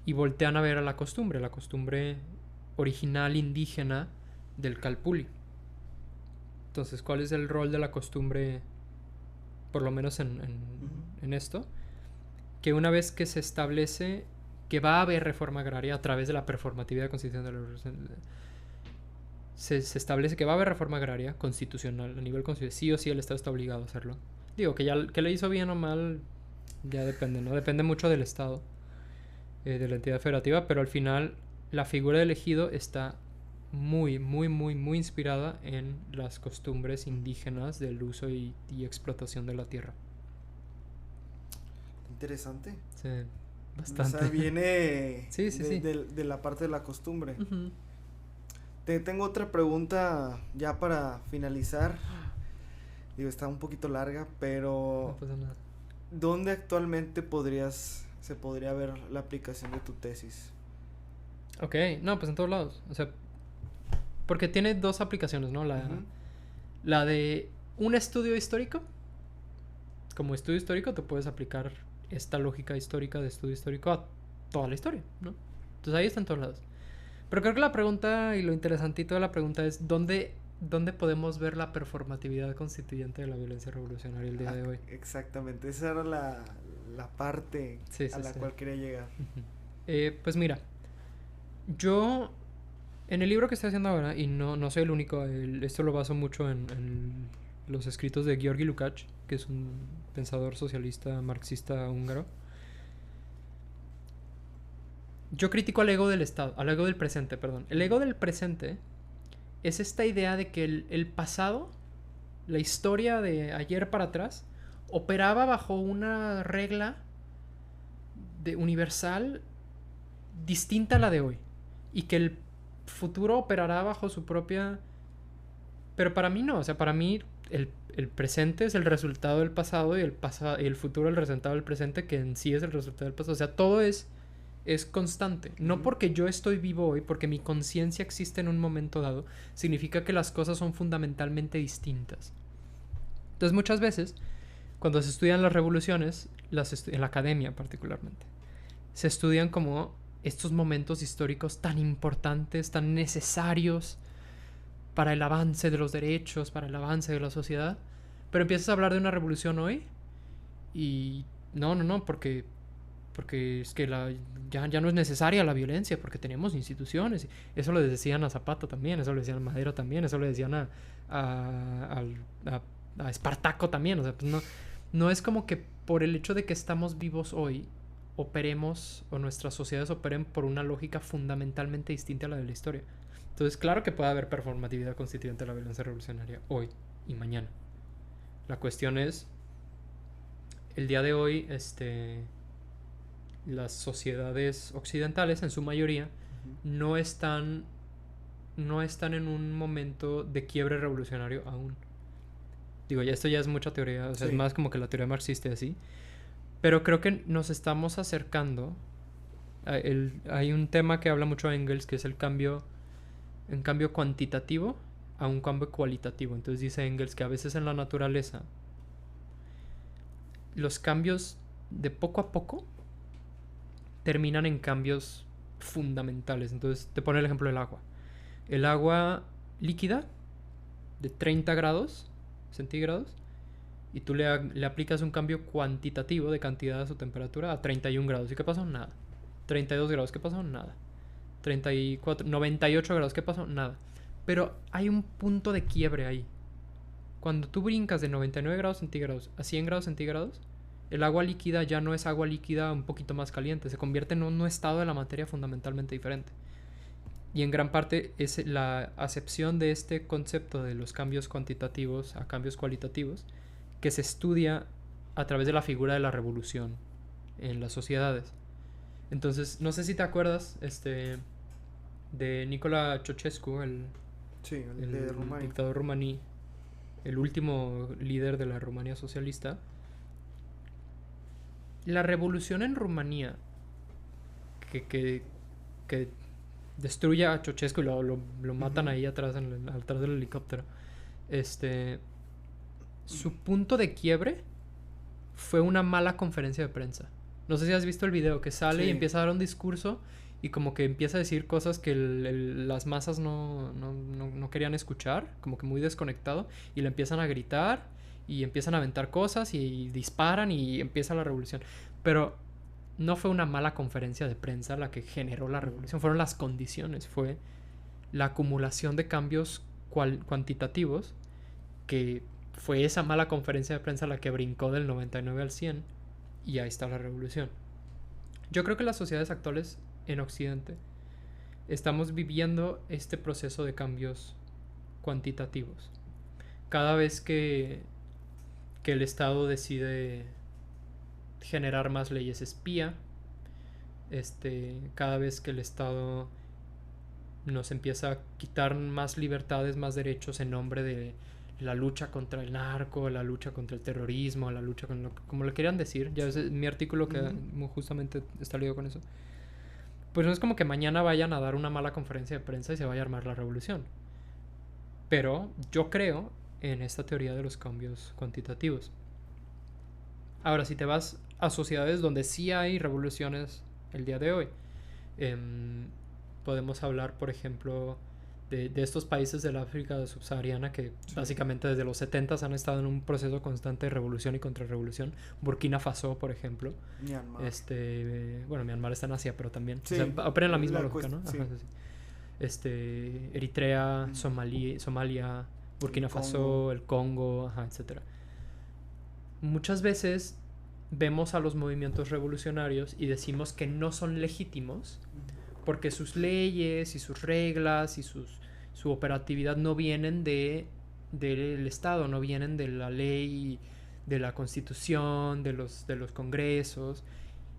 Y voltean a ver a la costumbre original indígena del Calpulli. Entonces, ¿cuál es el rol de la costumbre, por lo menos en esto? Que una vez que se establece que va a haber reforma agraria a través de la performatividad constitucional de la se establece que va a haber reforma agraria constitucional a nivel constitucional. Sí o sí el Estado está obligado a hacerlo. Digo, que le hizo bien o mal ya depende, ¿no? Depende mucho del Estado, de la entidad federativa, pero al final la figura del ejido está muy, muy, muy, muy inspirada en las costumbres indígenas del uso y explotación de la tierra. Interesante. Sí, bastante. O sea, viene sí. de la parte de la costumbre. Uh-huh. Tengo otra pregunta ya para finalizar. Digo, está un poquito larga, pero... No pasa nada. ¿Dónde actualmente se podría ver la aplicación de tu tesis? Ok, no, pues en todos lados. O sea, porque tiene 2 aplicaciones, ¿no? La de un estudio histórico. Como estudio histórico te puedes aplicar esta lógica histórica de estudio histórico a toda la historia, ¿no? Entonces ahí está en todos lados. Pero creo que la pregunta y lo interesantito de la pregunta es ¿dónde podemos ver la performatividad constituyente de la violencia revolucionaria el día de hoy? Exactamente, esa era la parte a la cual quería llegar. Uh-huh. Pues mira, yo en el libro que estoy haciendo ahora, y no soy el único, esto lo baso mucho en los escritos de György Lukács, que es un pensador socialista marxista húngaro. Yo critico al ego del Estado, al ego del presente, perdón. El ego del presente es esta idea de que el pasado, la historia de ayer para atrás, operaba bajo una regla universal distinta a la de hoy. Y que el futuro operará bajo su propia... Pero para mí no, o sea, para mí el presente es el resultado del pasado y el futuro el resultado del presente, que en sí es el resultado del pasado. O sea, todo es constante. No porque yo estoy vivo hoy, porque mi conciencia existe en un momento dado, significa que las cosas son fundamentalmente distintas. Entonces muchas veces, cuando se estudian las revoluciones, en la academia particularmente, se estudian como estos momentos históricos tan importantes, tan necesarios para el avance de los derechos, para el avance de la sociedad, pero empiezas a hablar de una revolución hoy y no, porque es que ya no es necesaria la violencia porque tenemos instituciones. Eso le decían a Zapata también, eso le decían a Madero también, eso le decían a Espartaco también. O sea, pues no es como que por el hecho de que estamos vivos hoy operemos o nuestras sociedades operen por una lógica fundamentalmente distinta a la de la historia. Entonces, claro que puede haber performatividad constituyente de la violencia revolucionaria hoy y mañana. La cuestión es, el día de hoy, las sociedades occidentales, en su mayoría, no están en un momento de quiebre revolucionario aún. Digo, esto ya es mucha teoría, o sea, sí. Es más como que la teoría marxista y así. Pero creo que nos estamos acercando. Hay un tema que habla mucho Engels, que es el cambio cuantitativo a un cambio cualitativo. Entonces dice Engels que a veces en la naturaleza los cambios de poco a poco terminan en cambios fundamentales. Entonces te pone el ejemplo del agua. El agua líquida de 30 grados centígrados y tú le aplicas un cambio cuantitativo de cantidad a su temperatura a 31 grados. ¿Y qué pasó? Nada. 32 grados, ¿qué pasó? Nada. 34, 98 grados, ¿qué pasó? Nada. Pero hay un punto de quiebre ahí. Cuando tú brincas de 99 grados centígrados a 100 grados centígrados, el agua líquida ya no es agua líquida un poquito más caliente, se convierte en un estado de la materia fundamentalmente diferente. Y en gran parte es la acepción de este concepto de los cambios cuantitativos a cambios cualitativos que se estudia a través de la figura de la revolución en las sociedades. Entonces, no sé si te acuerdas de Nicolae Ceausescu, el de Rumania. dictador rumaní, el último líder de la Rumanía socialista. La revolución en Rumanía que destruye a Ceausescu y lo matan ahí atrás, atrás del helicóptero. Su punto de quiebre fue una mala conferencia de prensa. No sé si has visto el video que sale y empieza a dar un discurso y como que empieza a decir cosas que las masas no querían escuchar, como que muy desconectado, y le empiezan a gritar y empiezan a aventar cosas y disparan y empieza la revolución. Pero no fue una mala conferencia de prensa la que generó la revolución, fueron las condiciones, fue la acumulación de cambios cuantitativos, que fue esa mala conferencia de prensa la que brincó del 99 al 100 y ahí está la revolución. Yo creo que las sociedades actuales en Occidente estamos viviendo este proceso de cambios cuantitativos. Cada vez que el Estado decide generar más leyes espía, cada vez que el Estado nos empieza a quitar más libertades, más derechos en nombre de la lucha contra el narco, la lucha contra el terrorismo, la lucha con como le quieran decir. Ya ves mi artículo que justamente está ligado con eso. Pues no es como que mañana vayan a dar una mala conferencia de prensa y se vaya a armar la revolución. Pero yo creo en esta teoría de los cambios cuantitativos. Ahora, si te vas a sociedades donde sí hay revoluciones el día de hoy, podemos hablar, por ejemplo, de estos países del África subsahariana que básicamente desde los 70 han estado en un proceso constante de revolución y contrarrevolución. Burkina Faso, por ejemplo. Myanmar. Bueno, Myanmar está en Asia, pero también. Sí, o sea, operan la misma lógica, ¿no? Sí. Ajá, sí. Eritrea, Somalia, Burkina Faso, el Congo, etcétera. Muchas veces vemos a los movimientos revolucionarios y decimos que no son legítimos porque sus leyes y sus reglas y su operatividad no vienen del Estado, no vienen de la ley, de la Constitución, de los congresos,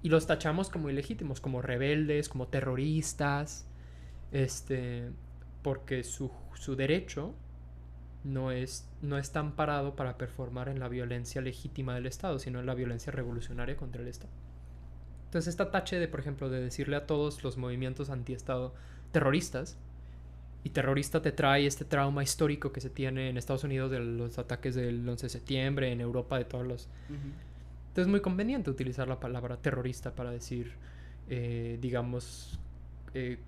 y los tachamos como ilegítimos, como rebeldes, como terroristas, porque su derecho no está amparado para performar en la violencia legítima del Estado, sino en la violencia revolucionaria contra el Estado. Entonces esta tache de, por ejemplo, de decirle a todos los movimientos anti-Estado terroristas, y terrorista te trae este trauma histórico que se tiene en Estados Unidos de los ataques del 11 de septiembre, en Europa de todos los... Entonces es muy conveniente utilizar la palabra terrorista para decir,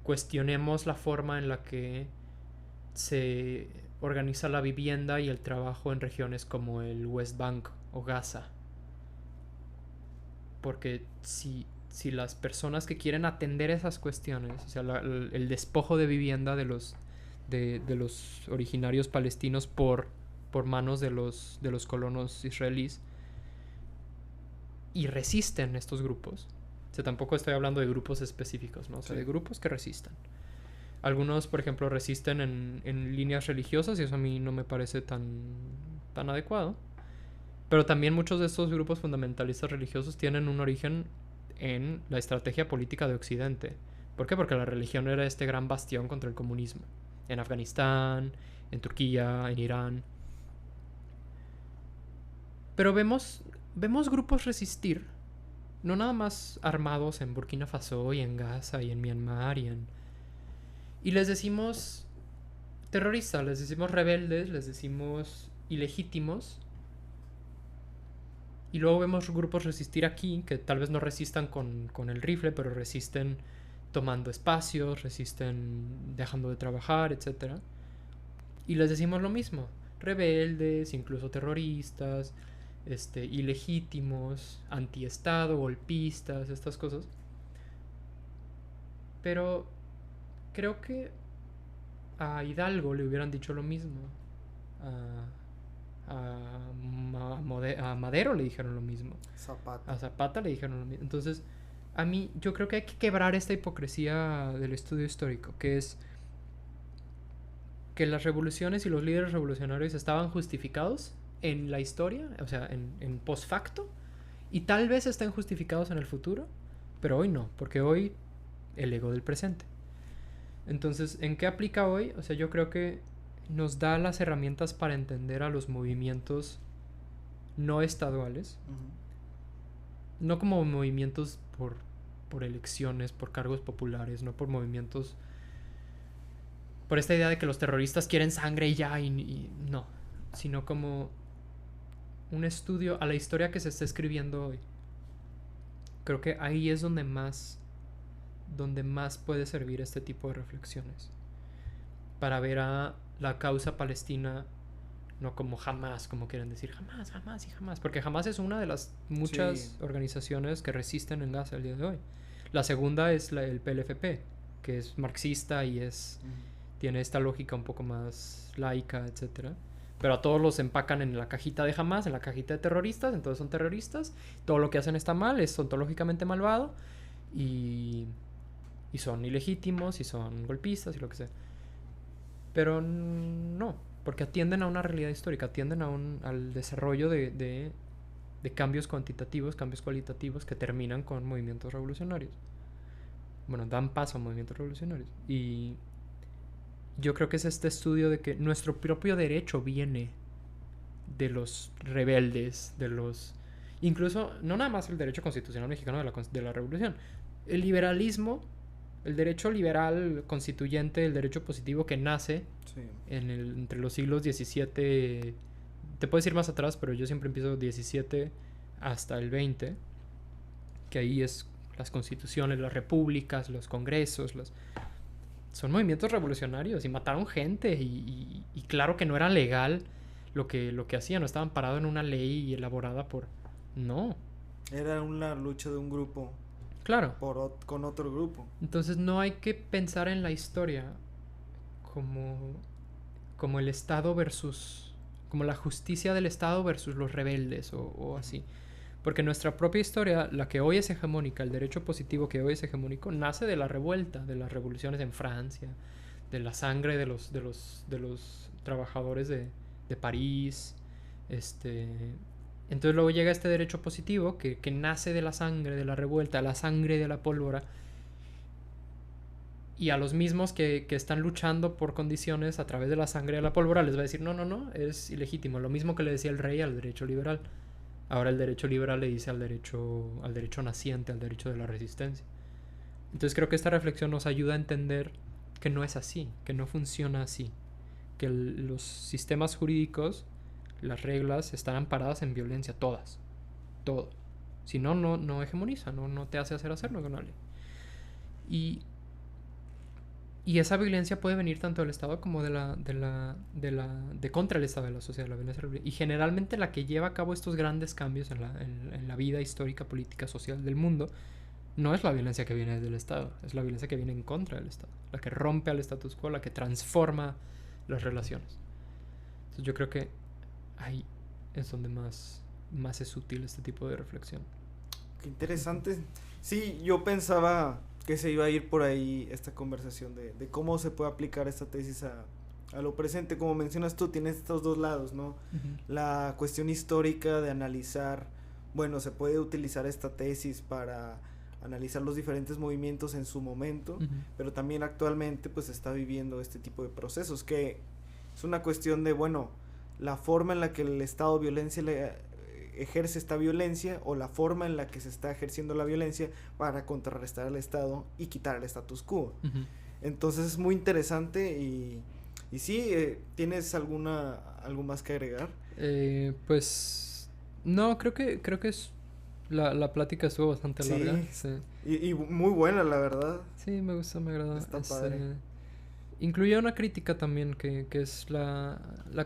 cuestionemos la forma en la que se organiza la vivienda y el trabajo en regiones como el West Bank o Gaza. Porque si las personas que quieren atender esas cuestiones, o sea, el despojo de vivienda de los originarios palestinos por manos de los colonos israelíes, y resisten estos grupos, o sea, tampoco estoy hablando de grupos específicos, ¿no? O sea, de grupos que resistan. Algunos, por ejemplo, resisten en líneas religiosas y eso a mí no me parece tan adecuado. Pero también muchos de estos grupos fundamentalistas religiosos tienen un origen en la estrategia política de Occidente. ¿Por qué? Porque la religión era este gran bastión contra el comunismo. En Afganistán, en Turquía, en Irán. Pero vemos grupos resistir, no nada más armados en Burkina Faso y en Gaza y en Myanmar y les decimos, terroristas, les decimos rebeldes, les decimos ilegítimos. Y luego vemos grupos resistir aquí, que tal vez no resistan con el rifle, pero resisten tomando espacios, resisten dejando de trabajar, etc. Y les decimos lo mismo, rebeldes, incluso terroristas, ilegítimos, antiestado, golpistas, estas cosas. Pero creo que a Hidalgo le hubieran dicho lo mismo. A Madero le dijeron lo mismo. Zapata. A Zapata le dijeron lo mismo. Entonces, a mí, yo creo que hay que quebrar esta hipocresía del estudio histórico, que es que las revoluciones y los líderes revolucionarios estaban justificados en la historia, o sea, en post facto, y tal vez estén justificados en el futuro, pero hoy no, porque hoy el ego del presente. Entonces, ¿en qué aplica hoy? O sea, yo creo que nos da las herramientas para entender a los movimientos no estaduales, no como movimientos por elecciones, por cargos populares, no por movimientos, por esta idea de que los terroristas quieren sangre y ya, y no, sino como un estudio a la historia que se está escribiendo hoy. Creo que ahí es donde más puede servir este tipo de reflexiones, para ver a la causa palestina no como Hamas, como quieren decir, Hamas, porque Hamas es una de las muchas organizaciones que resisten en Gaza el día de hoy. La segunda es el PLFP, que es marxista y tiene esta lógica un poco más laica, etcétera. Pero a todos los empacan en la cajita de Hamas, en la cajita de terroristas, entonces son terroristas, todo lo que hacen está mal, es ontológicamente malvado, y son ilegítimos, y son golpistas, y lo que sea. Pero no, porque atienden a una realidad histórica, atienden al desarrollo de cambios cuantitativos, cambios cualitativos que terminan con movimientos revolucionarios. Bueno, dan paso a movimientos revolucionarios. Y yo creo que es este estudio de que nuestro propio derecho viene de los rebeldes, de los... Incluso, no nada más el derecho constitucional mexicano de la revolución. El liberalismo, el derecho liberal constituyente, el derecho positivo que nace entre los siglos XVII, te puedo decir más atrás, pero yo siempre empiezo XVII hasta el XX, que ahí es las constituciones, las repúblicas, los congresos, son movimientos revolucionarios y mataron gente y claro que no era legal lo que hacían, no estaban parados en una ley elaborada por... No. Era una lucha de un grupo. Claro. Con otro grupo. Entonces no hay que pensar en la historia como el Estado versus... como la justicia del Estado versus los rebeldes o así. Porque nuestra propia historia, la que hoy es hegemónica, el derecho positivo que hoy es hegemónico, nace de la revuelta, de las revoluciones en Francia, de la sangre de los trabajadores de París. Entonces luego llega este derecho positivo que nace de la sangre de la revuelta, la sangre de la pólvora. Y a los mismos que están luchando por condiciones a través de la sangre de la pólvora les va a decir, no, es ilegítimo. Lo mismo que le decía el rey al derecho liberal. Ahora el derecho liberal le dice al derecho naciente, al derecho de la resistencia. Entonces creo que esta reflexión nos ayuda a entender que no es así, que no funciona así. Que los sistemas jurídicos, las reglas, están amparadas en violencia, todas. Todo. Si no, no hegemoniza, no te hace hacerlo con alguien. Y esa violencia puede venir tanto del Estado como de contra el Estado, de la sociedad, la violencia. Y generalmente la que lleva a cabo estos grandes cambios en la vida histórica, política, social del mundo, no es la violencia que viene del Estado, es la violencia que viene en contra del Estado, la que rompe al status quo, la que transforma las relaciones. Entonces yo creo que ahí es donde más es útil este tipo de reflexión. Qué interesante. Sí, yo pensaba que se iba a ir por ahí esta conversación de cómo se puede aplicar esta tesis a lo presente. Como mencionas tú, tienes estos dos lados, ¿no? La cuestión histórica de analizar, bueno, se puede utilizar esta tesis para analizar los diferentes movimientos en su momento, pero también actualmente pues se está viviendo este tipo de procesos, que es una cuestión de, bueno, la forma en la que el Estado ejerce esta violencia o la forma en la que se está ejerciendo la violencia para contrarrestar al Estado y quitar el status quo. Entonces es muy interesante y Y sí, ¿tienes algo más que agregar? Pues no, creo que es la plática estuvo bastante larga. Sí, Sí, y muy buena, la verdad. sí, me gusta, me agrada. Está padre. Incluye una crítica también que es la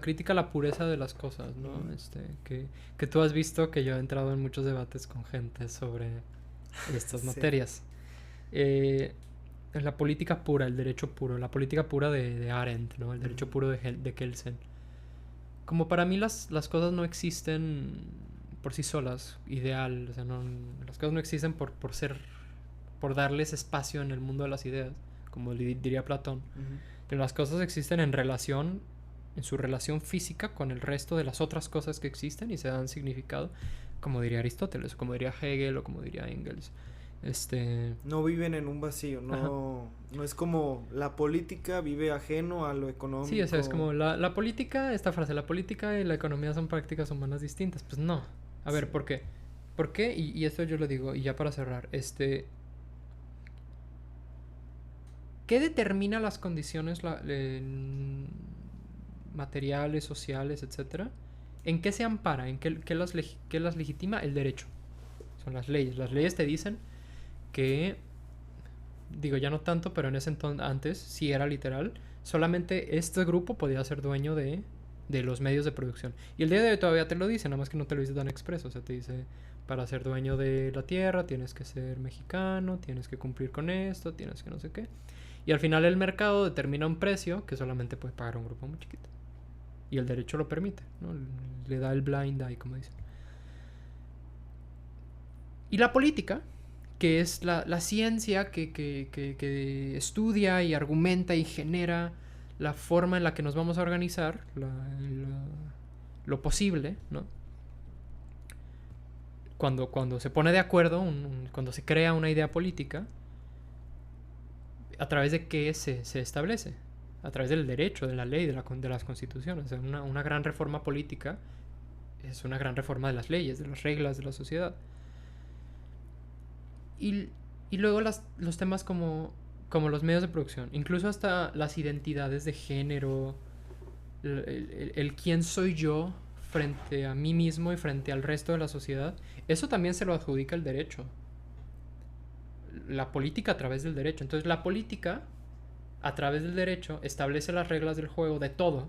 crítica a la pureza de las cosas, ¿no? Ujú. Que tú has visto que yo he entrado en muchos debates con gente sobre estas Sí. materias. Eh, en la política pura, el derecho puro, la política pura de Arendt, ¿no? El derecho Ujú. puro de Kelsen. Como para mí las cosas no existen por sí solas, ideal, o sea, las cosas no existen por darles espacio en el mundo de las ideas, como diría Platón. Ujú. Pero las cosas existen en relación, en su relación física con el resto de las otras cosas que existen y se dan significado, como diría Aristóteles, o como diría Hegel, o como diría Engels. No viven en un vacío, Ajá. no es como la política vive ajeno a lo Sí, o sea, es económico. como la política, esta frase, la política y la economía son prácticas humanas distintas. Pues no. A Sí. ver, ¿por qué? ¿Por qué? Y esto yo lo digo, y ya para cerrar, ¿qué determina las condiciones materiales, sociales, etcétera? ¿En qué se ampara? ¿En qué las legitima? El derecho. Son las leyes. Las leyes te dicen que, digo ya no tanto, pero en ese entonces, antes, sí era literal, solamente este grupo podía ser dueño de los medios de producción. Y el día de hoy todavía te lo dice, nada más que no te lo dice tan expreso. O sea, te dice, para ser dueño de la tierra tienes que ser mexicano, tienes que cumplir con esto, tienes que no sé qué. Y al final el mercado determina un precio que solamente puede pagar un grupo muy chiquito. Y el derecho lo permite, ¿no? Le da el blind eye, como dicen. Y la política, que es la ciencia que estudia y argumenta y genera la forma en la que nos vamos a organizar, lo posible, ¿no? Cuando se pone de acuerdo, cuando se crea una idea política, a través de qué se establece, a través del derecho, de la ley, de las constituciones. O sea, una gran reforma política es una gran reforma de las leyes, de las reglas de la sociedad. Y, y luego los temas como los medios de producción, incluso hasta las identidades de género, el quién soy yo frente a mí mismo y frente al resto de la sociedad, eso también se lo adjudica el derecho. La política a través del derecho. Entonces la política a través del derecho establece las reglas del juego de todo,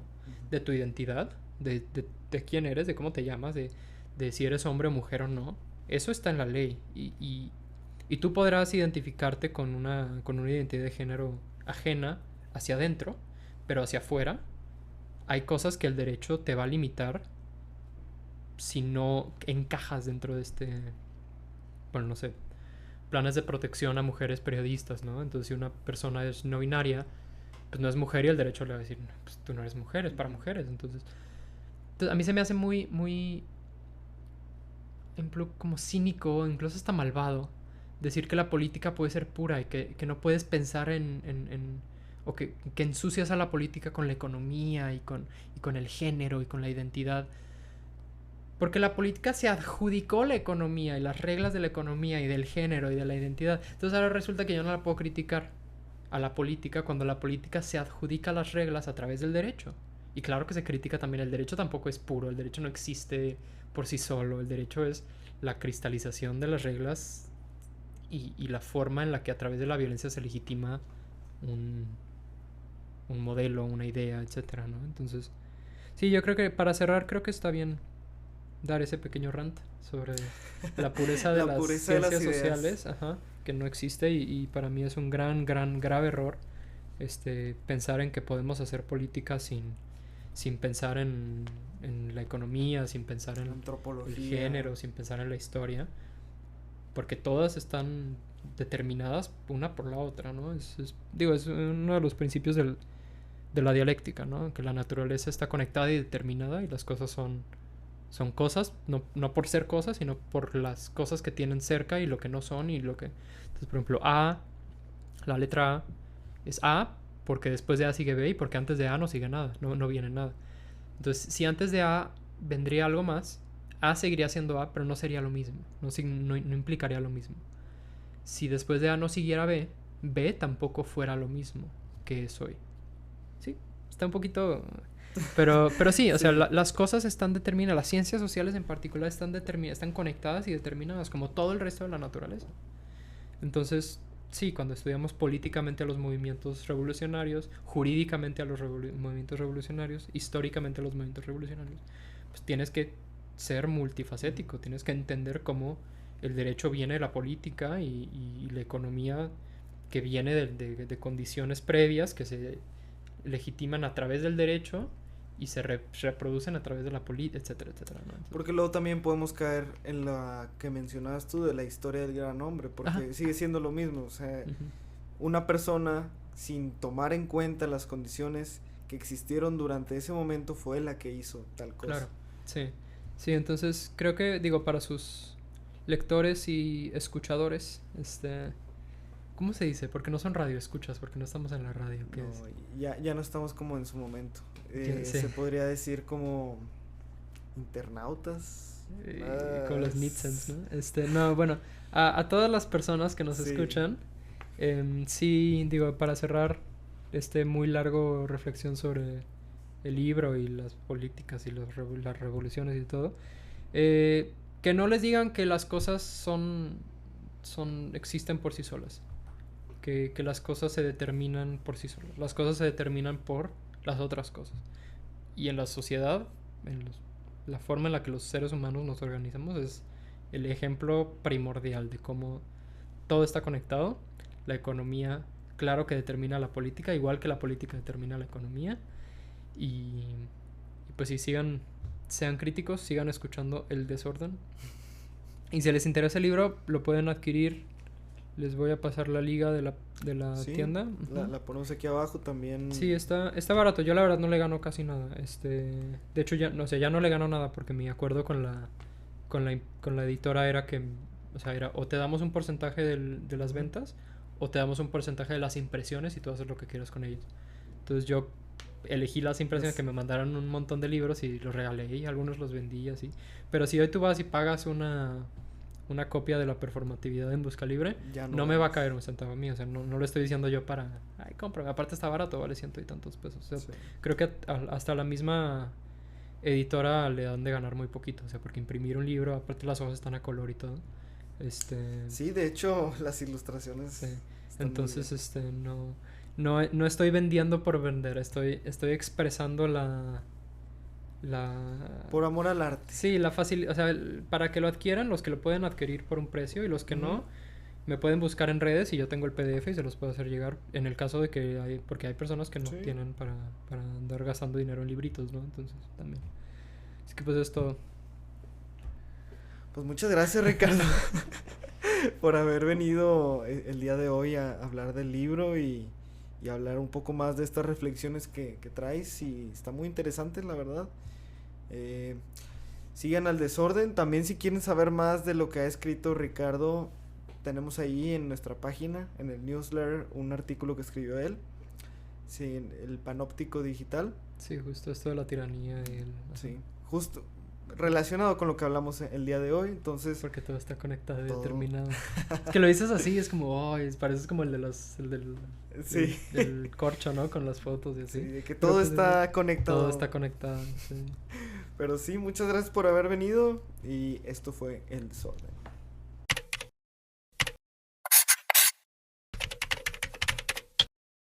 de tu identidad, de quién eres, de cómo te llamas, de si eres hombre o mujer o no. Eso está en la ley y tú podrás identificarte con una identidad de género ajena hacia adentro, pero hacia afuera hay cosas que el derecho te va a limitar si no encajas dentro de bueno, no sé, planes de protección a mujeres periodistas, ¿no? Entonces, si una persona es no binaria, pues no es mujer y el derecho le va a decir, no, pues tú no eres mujer, es para mujeres. Entonces a mí se me hace muy, muy, como cínico, incluso hasta malvado, decir que la política puede ser pura y que no puedes pensar o que ensucias a la política con la economía y con el género y con la identidad. Porque la política se adjudicó la economía y las reglas de la economía y del género y de la identidad. Entonces ahora resulta que yo no la puedo criticar a la política cuando la política se adjudica las reglas a través del derecho. Y claro que se critica también, el derecho tampoco es puro, el derecho no existe por sí solo, el derecho es la cristalización de las reglas y la forma en la que a través de la violencia se legitima un, un modelo, una idea, etcétera, ¿no? Entonces, sí, yo creo que para cerrar, creo que está bien dar ese pequeño rant sobre la pureza de La las pureza de las ciencias ideas. sociales, ajá, que no existe y para mí es un gran, grave error pensar en que podemos hacer política sin pensar en la economía, sin pensar en el Antropología. género, sin pensar en la historia, porque todas están determinadas una por la otra, ¿no? Digo, es uno de los principios de la dialéctica, ¿no? Que la naturaleza está conectada y determinada y las cosas son cosas, no por ser cosas, sino por las cosas que tienen cerca y lo que no son y lo que... Entonces, por ejemplo, la letra A es A porque después de A sigue B y porque antes de A no sigue nada, no viene nada. Entonces, si antes de A vendría algo más, A seguiría siendo A, pero no sería lo mismo, no implicaría lo mismo. Si después de A no siguiera B, B tampoco fuera lo mismo que es hoy. ¿Sí? está un poquito... Pero sí, o sea, Sí. las cosas están determinadas, las ciencias sociales en particular están conectadas y determinadas como todo el resto de la naturaleza. Entonces, sí, cuando estudiamos políticamente a los movimientos revolucionarios, jurídicamente a los movimientos revolucionarios, históricamente a los movimientos revolucionarios, pues tienes que ser multifacético, tienes que entender cómo el derecho viene de la política y la economía que viene de condiciones previas que se legitiman a través del derecho y se reproducen a través de la política, etcétera, etcétera, ¿no? Entonces, Porque luego también podemos caer en la que mencionabas tú de la historia del gran hombre, porque ajá. sigue siendo lo mismo, o sea, Ujú. una persona sin tomar en cuenta las condiciones que existieron durante ese momento fue la que hizo tal cosa. Claro, sí. Sí, entonces creo que, digo, para sus lectores y escuchadores, ¿cómo se dice? Porque no son radio escuchas, porque no estamos en la radio, ¿qué No, es? ya no estamos como en su momento. Sí. Se podría decir como internautas. Como los S- Nitsens, ¿no? No, bueno, a todas las personas que nos Sí, escuchan, sí, digo, para cerrar muy largo reflexión sobre el libro y las políticas y las revoluciones y todo, que no les digan que las cosas existen por sí solas, que las cosas se determinan por sí solas, las cosas se determinan por las otras cosas. Y en la sociedad, la forma en la que los seres humanos nos organizamos es el ejemplo primordial de cómo todo está conectado. La economía, claro que determina la política, igual que la política determina la economía. Y pues si sean críticos, sigan escuchando El Desorden. Y si les interesa el libro, lo pueden adquirir. Les voy a pasar la liga de la sí, tienda. Uh-huh. la ponemos aquí abajo también. Sí, está barato. Yo la verdad no le gano casi nada. De hecho ya no le gano nada porque mi acuerdo con la editora era que, o sea, era o te damos un porcentaje de las ventas o te damos un porcentaje de las impresiones y tú haces lo que quieras con ellos. Entonces yo elegí las impresiones, Es- que me mandaron un montón de libros y los regalé y algunos los vendí así. Pero si hoy tú vas y pagas una copia de la performatividad en Busca Libre, ya no me va a ganas. caer un centavo a mí. O sea, no lo estoy diciendo yo para, ay, cómprame. Aparte está barato, vale ciento y tantos pesos. O sea, Sí. creo que hasta la misma editora le dan de ganar muy poquito. O sea, porque imprimir un libro, aparte las hojas están a color y todo. Sí, de hecho, las ilustraciones Sí. están muy bien. Entonces, no estoy vendiendo por vender. Estoy expresando la Por amor al arte. sí, la facilidad, o sea, para que lo adquieran, los que lo pueden adquirir por un precio y los que Ujú. no, me pueden buscar en redes y yo tengo el PDF y se los puedo hacer llegar en el caso de que porque hay personas que no Sí. tienen para andar gastando dinero en libritos, ¿no? Entonces, también. Es que pues es todo. Pues muchas gracias, Ricardo, por haber venido el día de hoy a hablar del libro y hablar un poco más de estas reflexiones que traes. Y está muy interesante, la verdad. Eh, Sigan al Desorden. También, si quieren saber más de lo que ha escrito Ricardo, tenemos ahí en nuestra página, en el newsletter, un artículo que escribió él. Sí, en el Panóptico Digital. Sí, justo esto de la tiranía y Sí, justo relacionado con lo que hablamos el día de hoy. Entonces, porque todo está conectado y todo. determinado. Es que lo dices así, es como, ay, pareces como el Sí. del corcho, ¿no? Con las fotos y así. Sí, de que Pero todo pues, está conectado. todo está conectado, sí. Pero sí, muchas gracias por haber venido y esto fue El Desorden.